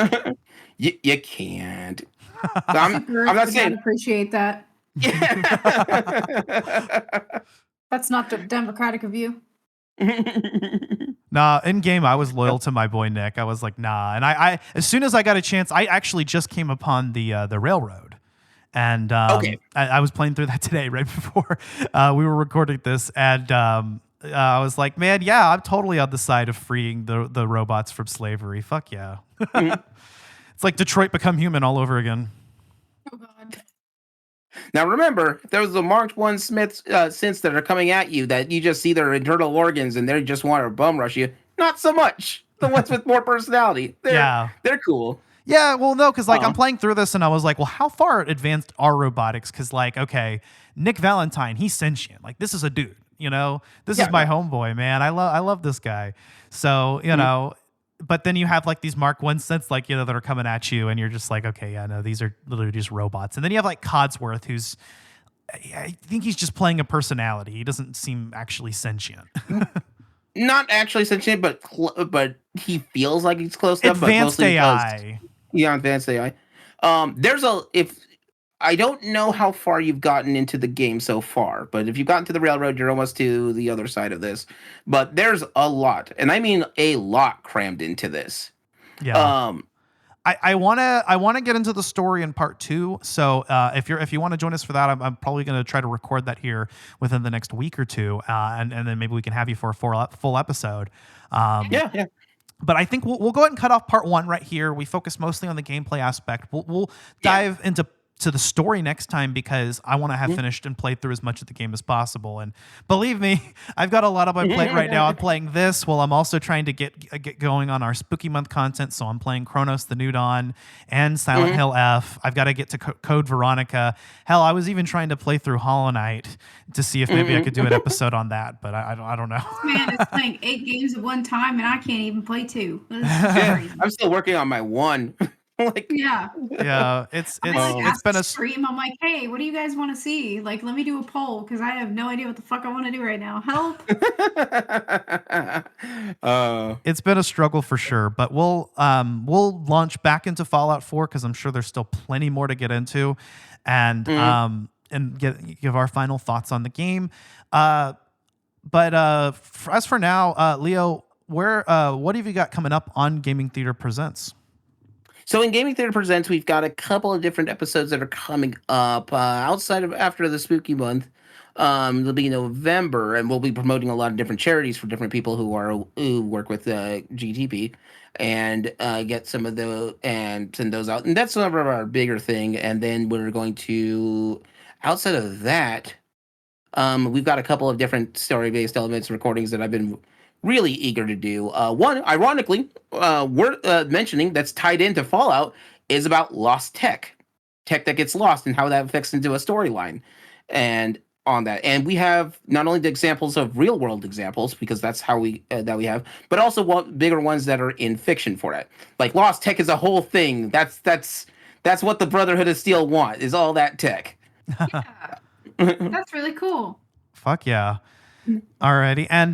You can't. I'm not saying. Appreciate that. That's not democratic of you. Nah, in game I was loyal to my boy Nick. I was like, nah. And I as soon as I got a chance, I actually just came upon the railroad. And Okay. I was playing through that today right before we were recording this, and I was like, man, yeah, I'm totally on the side of freeing the robots from slavery. Fuck yeah. It's like Detroit Become Human all over again. Oh God. Now remember, if there's the marked one synths that are coming at you that you just see their internal organs and they just want to bum rush you. Not so much. The ones with more personality. They're cool. Yeah, well, no, because like I'm playing through this and I was like, well, how far advanced are robotics? Because like, okay, Nick Valentine, he's sentient. Like this is a dude, you know. This is my homeboy, man. I love this guy. So you know, but then you have like these Mark I sets, like that are coming at you, and you're just like, okay, yeah, no, these are literally just robots. And then you have like Codsworth, who's I think he's just playing a personality. He doesn't seem actually sentient. Not actually sentient, but he feels like he's close enough. Advanced but AI. Yeah, advanced AI. I don't know how far you've gotten into the game so far, but if you've gotten to the railroad, you're almost to the other side of this. But there's a lot, and I mean a lot crammed into this. Yeah. I wanna get into the story in part 2. So if you want to join us for that, I'm probably gonna try to record that here within the next week or two, and then maybe we can have you for a full episode. Yeah. But I think we'll go ahead and cut off part 1 right here. We focus mostly on the gameplay aspect. We'll dive into the story next time because I want to have finished and played through as much of the game as possible. And believe me, I've got a lot on my plate right now. I'm playing this while I'm also trying to get going on our Spooky Month content. So I'm playing Kronos the New Dawn and Silent Hill F. I've got to get to Code Veronica. Hell, I was even trying to play through Hollow Knight to see if maybe I could do an episode on that, but I don't know. This man is playing 8 games at one time, and I can't even play 2. I'm still working on my 1. Yeah, it's been a stream. I'm like, hey, what do you guys want to see? Like, let me do a poll because I have no idea what the fuck I want to do right now. Help! It's been a struggle for sure, but we'll launch back into Fallout 4 because I'm sure there's still plenty more to get into, and give our final thoughts on the game. But as for now, Leo, what have you got coming up on Gaming Theater Presents? So in Gaming Theater Presents, we've got a couple of different episodes that are coming up after the Spooky Month. It'll be November, and we'll be promoting a lot of different charities for different people who work with GTP, and get some of those and send those out. And that's sort of our bigger thing. And then we're going to, outside of that, we've got a couple of different story-based elements recordings that I've been really eager to do. One, ironically, worth mentioning that's tied into Fallout is about lost tech that gets lost and how that affects into a storyline. And on that, and we have not only the examples of real world examples because that's how we have, but also bigger ones that are in fiction for it. Like lost tech is a whole thing. That's what the Brotherhood of Steel want is all that tech. Yeah, that's really cool. Fuck yeah. Alrighty, and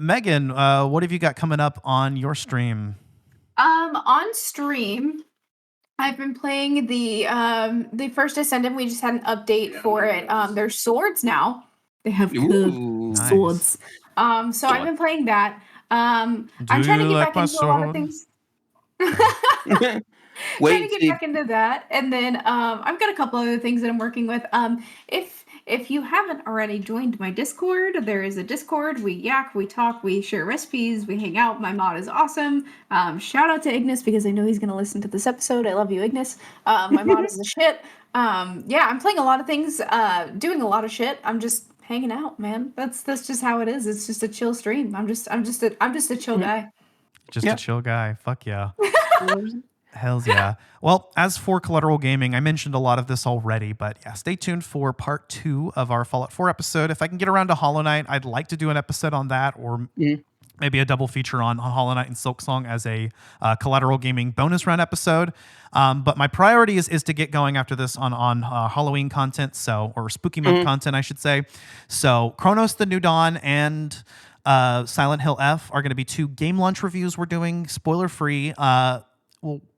Megan, what have you got coming up on your stream? On stream, I've been playing the First Ascendant. We just had an update for it. There's swords now. They have good swords. So I've been playing that. I'm trying to get back into a lot of things. Trying to get back into that, and then I've got a couple other things that I'm working with. If you haven't already joined my Discord, there is a Discord. We yak, we talk, we share recipes, we hang out. My mod is awesome. Shout out to Ignis because I know he's going to listen to this episode. I love you, Ignis. My mod is the shit. Yeah, I'm playing a lot of things, doing a lot of shit. I'm just hanging out, man. That's just how it is. It's just a chill stream. I'm just a chill guy. Just a chill guy. Fuck yeah. Hells yeah. Well, as for Collateral Gaming, I mentioned a lot of this already, but yeah, stay tuned for part 2 of our Fallout 4 episode. If I can get around to Hollow Knight, I'd like to do an episode on that, or maybe a double feature on Hollow Knight and Silksong as a Collateral Gaming bonus round episode. But my priority is to get going after this on Halloween content, or Spooky Month content, I should say. So Kronos the New Dawn and Silent Hill F are going to be 2 game launch reviews we're doing, spoiler free.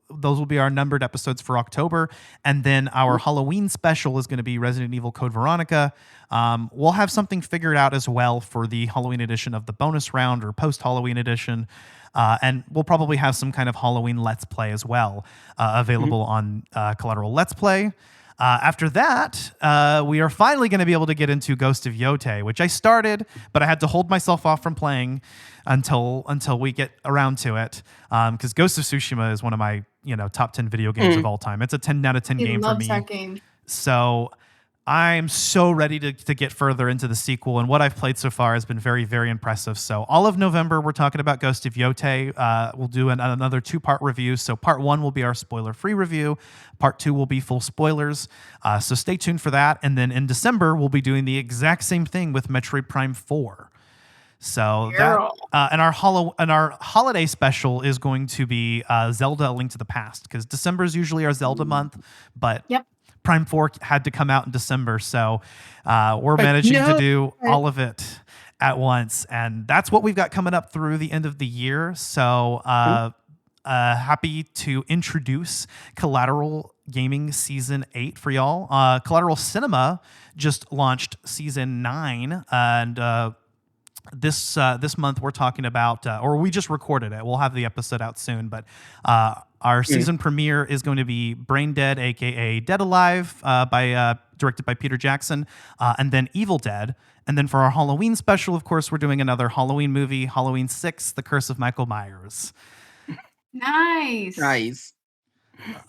Those will be our numbered episodes for October. And then our Halloween special is going to be Resident Evil Code Veronica. We'll have something figured out as well for the Halloween edition of the bonus round or post-Halloween edition. And we'll probably have some kind of Halloween Let's Play as well available on Collateral Let's Play. After that, we are finally going to be able to get into Ghost of Yotei, which I started, but I had to hold myself off from playing until we get around to it. Because Ghost of Tsushima is one of my top 10 video games of all time. It's a 10 out of 10 game for me. He loves that game. So I'm so ready to get further into the sequel, and what I've played so far has been very, very impressive. So all of November, we're talking about Ghost of Yotei. We'll do another 2-part review. So part 1 will be our spoiler-free review. Part 2 will be full spoilers. So stay tuned for that. And then in December, we'll be doing the exact same thing with Metroid Prime 4. So that and our holiday special is going to be Zelda: A Link to the Past, because December is usually our Zelda month, but Prime 4 had to come out in December, so we're managing to do all of it at once, and that's what we've got coming up through the end of the year. So happy to introduce Collateral Gaming Season 8 for y'all. Collateral Cinema just launched Season 9, and this month we're talking about, or we just recorded it. We'll have the episode out soon, but our season premiere is going to be Brain Dead, aka Dead Alive, directed by Peter Jackson, and then Evil Dead. And then for our Halloween special, of course, we're doing another Halloween movie, Halloween 6: The Curse of Michael Myers. Nice.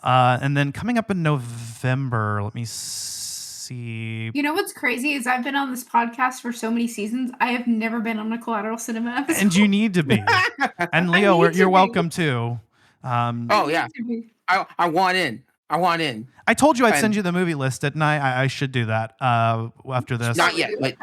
And then coming up in November, let me see. You know what's crazy is I've been on this podcast for so many seasons. I have never been on a Collateral Cinema episode. And you need to be. And Leo, you're welcome too. I want in. I told you I'd send you the movie list, didn't I? I should do that after this. Not yet, but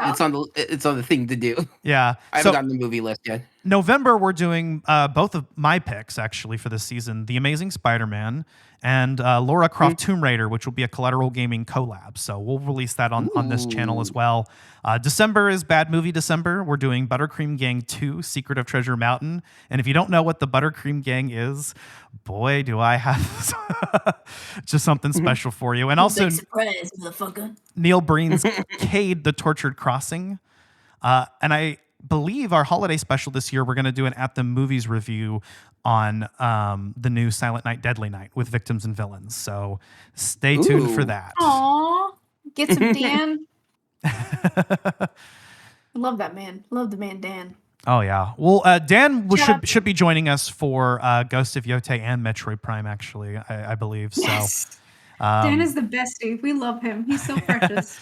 it's on the thing to do. Yeah. I haven't gotten the movie list yet. November, we're doing both of my picks, actually, for this season. The Amazing Spider-Man and Lara Croft Tomb Raider, which will be a Collateral Gaming collab. So we'll release that on this channel as well. December is Bad Movie December. We're doing Buttercream Gang 2, Secret of Treasure Mountain. And if you don't know what the Buttercream Gang is, boy, do I have just something special for you. And also surprise, motherfucker. Neil Breen's Cade, The Tortured Crossing. And I believe our holiday special this year, we're going to do an At the Movies review on the new Silent Night, Deadly Night with Victims and Villains. So stay tuned for that. Aw, get some Dan. I love that man. Love the man, Dan. Oh, yeah. Well, Dan should be joining us for Ghost of Yotei and Metroid Prime, actually, I believe. Yes. So Dan is the bestie. We love him. He's so precious.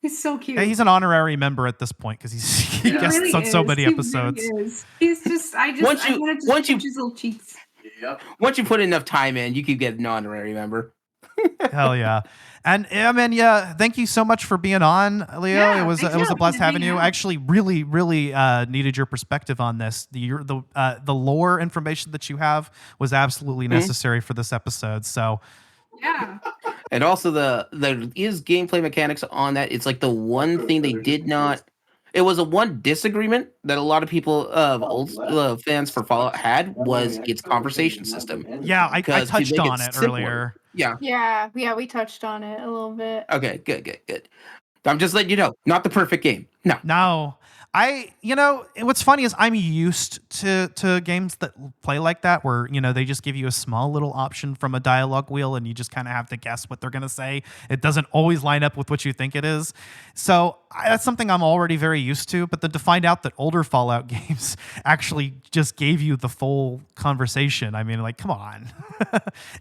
He's so cute. He's an honorary member at this point because he guests really on so many episodes. He really is. He's just, I want to touch his little cheeks. Yep. Once you put enough time in, you could get an honorary member. Hell yeah. And thank you so much for being on, Leo. Yeah, it was a blast having you. I actually really needed your perspective on this. The lore information that you have was absolutely necessary for this episode. So yeah. And also there is gameplay mechanics on that. It's like the one thing they did not. It was a one disagreement that a lot of people old fans for Fallout had was its conversation system. Yeah, I touched on it earlier. Yeah, we touched on it a little bit. Okay, good. I'm just letting you know, not the perfect game. No. What's funny is I'm used to games that play like that, where, they just give you a small little option from a dialogue wheel and you just kind of have to guess what they're going to say. It doesn't always line up with what you think it is. So that's something I'm already very used to. But then to find out that older Fallout games actually just gave you the full conversation, I mean, like, come on.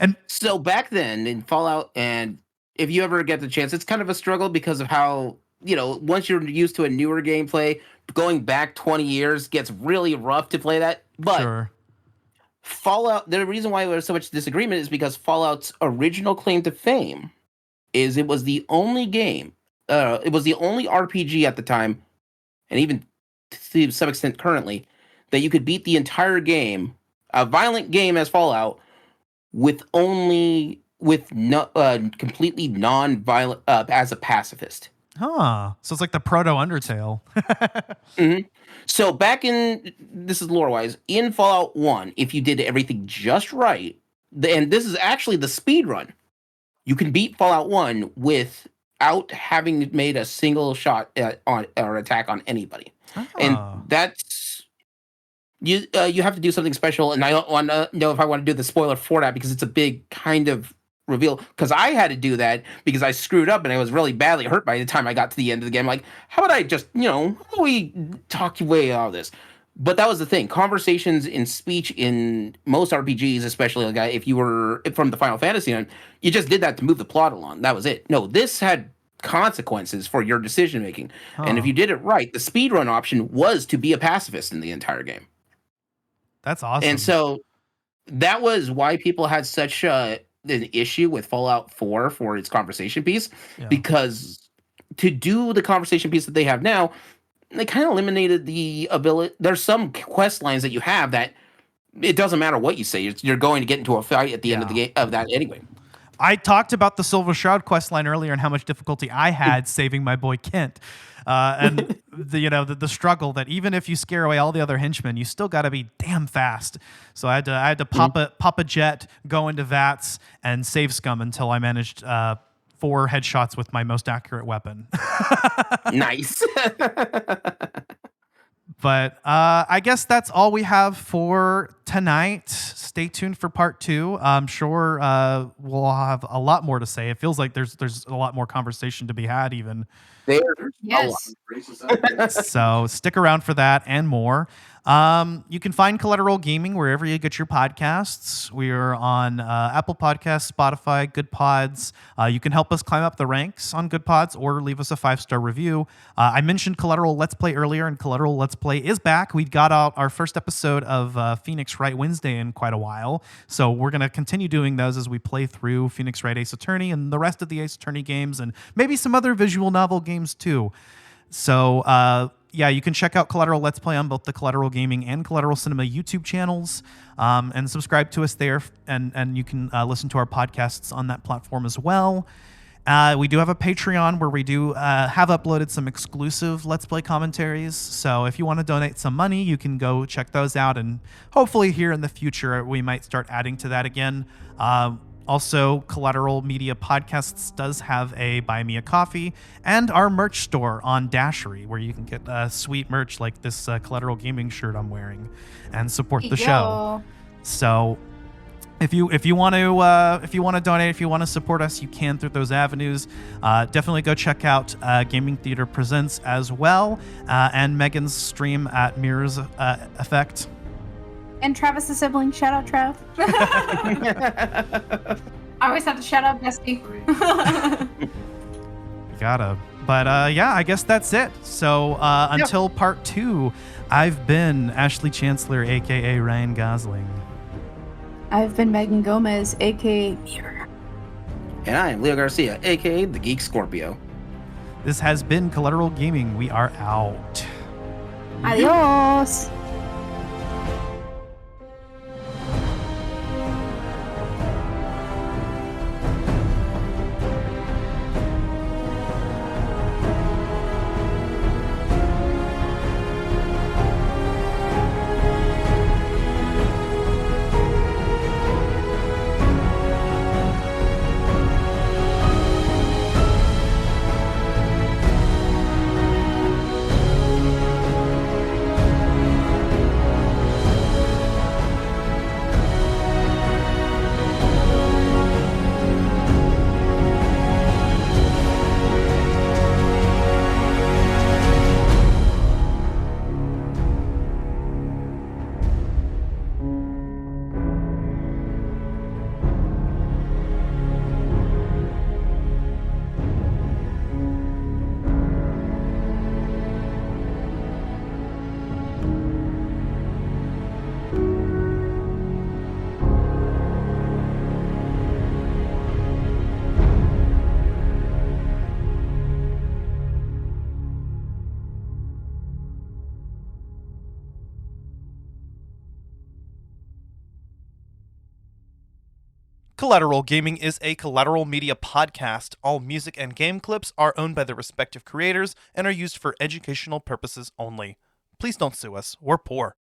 And so back then in Fallout, and if you ever get the chance, it's kind of a struggle because of how, once you're used to a newer gameplay, going back 20 years gets really rough to play that. But sure. Fallout, the reason why there was so much disagreement is because Fallout's original claim to fame is it was the only game, it was the only RPG at the time, and even to some extent currently, that you could beat the entire game, a violent game as Fallout, completely non-violent as a pacifist. Huh. So it's like the proto Undertale. Mm-hmm. So this is lore-wise, in Fallout 1, if you did everything just right, and this is actually the speed run, you can beat Fallout 1 without having made a single shot on or attack on anybody. Oh. And that's you have to do something special, and I don't want to know if I want to do the spoiler for that because it's a big kind of reveal, because I had to do that because I screwed up and I was really badly hurt by the time I got to the end of the game. Like, how about I just, how do we talk your way out of this? But that was the thing. Conversations in speech in most RPGs, especially like if you were from the Final Fantasy one, you just did that to move the plot along. That was it. No, this had consequences for your decision making. And if you did it right, the speedrun option was to be a pacifist in the entire game. That's awesome. And so that was why people had such an issue with Fallout 4 for its conversation piece, because to do the conversation piece that they have now, they kind of eliminated the ability. There's some quest lines that you have that it doesn't matter what you say, you're going to get into a fight at the end of the game of that anyway. I talked about the Silver Shroud quest line earlier and how much difficulty I had saving my boy Kent. And the struggle that even if you scare away all the other henchmen, you still got to be damn fast. So I had to pop a jet, go into VATS, and save scum until I managed 4 headshots with my most accurate weapon. Nice. But I guess that's all we have for tonight. Stay tuned for part 2. I'm sure we'll have a lot more to say. It feels like there's a lot more conversation to be had even. Yes. So stick around for that and more. You can find Collateral Gaming wherever you get your podcasts. We are on Apple Podcasts, Spotify, Good Pods. You can help us climb up the ranks on Good Pods or leave us a 5-star review. I mentioned Collateral Let's Play earlier, and Collateral Let's Play is back. We got out our first episode of Phoenix Wright Wednesday in quite a while, so we're going to continue doing those as we play through Phoenix Wright Ace Attorney and the rest of the Ace Attorney games, and maybe some other visual novel games too. So, you can check out Collateral Let's Play on both the Collateral Gaming and Collateral Cinema YouTube channels, and subscribe to us there, and you can listen to our podcasts on that platform as well. We do have a Patreon where we do have uploaded some exclusive Let's Play commentaries, so if you want to donate some money, you can go check those out, and hopefully here in the future we might start adding to that again. Also, Collateral Media Podcasts does have a Buy Me a Coffee and our merch store on Dashery, where you can get sweet merch like this Collateral Gaming shirt I'm wearing and support the show. So, if you want to donate, if you want to support us, you can through those avenues. Definitely go check out Gaming Theater Presents as well, and Megan's stream at Mirrors Effect. And Travis's sibling. Shout out, Trav. I always have to shout out Bestie. Gotta. But I guess that's it. So until part 2, I've been Ashley Chancellor, a.k.a. Ryan Gosling. I've been Megan Gomez, a.k.a. Mirror. And I am Leo Garcia, a.k.a. the Geek Scorpio. This has been Collateral Gaming. We are out. Adios. Collateral Gaming is a Collateral Media podcast. All music and game clips are owned by their respective creators and are used for educational purposes only. Please don't sue us. We're poor.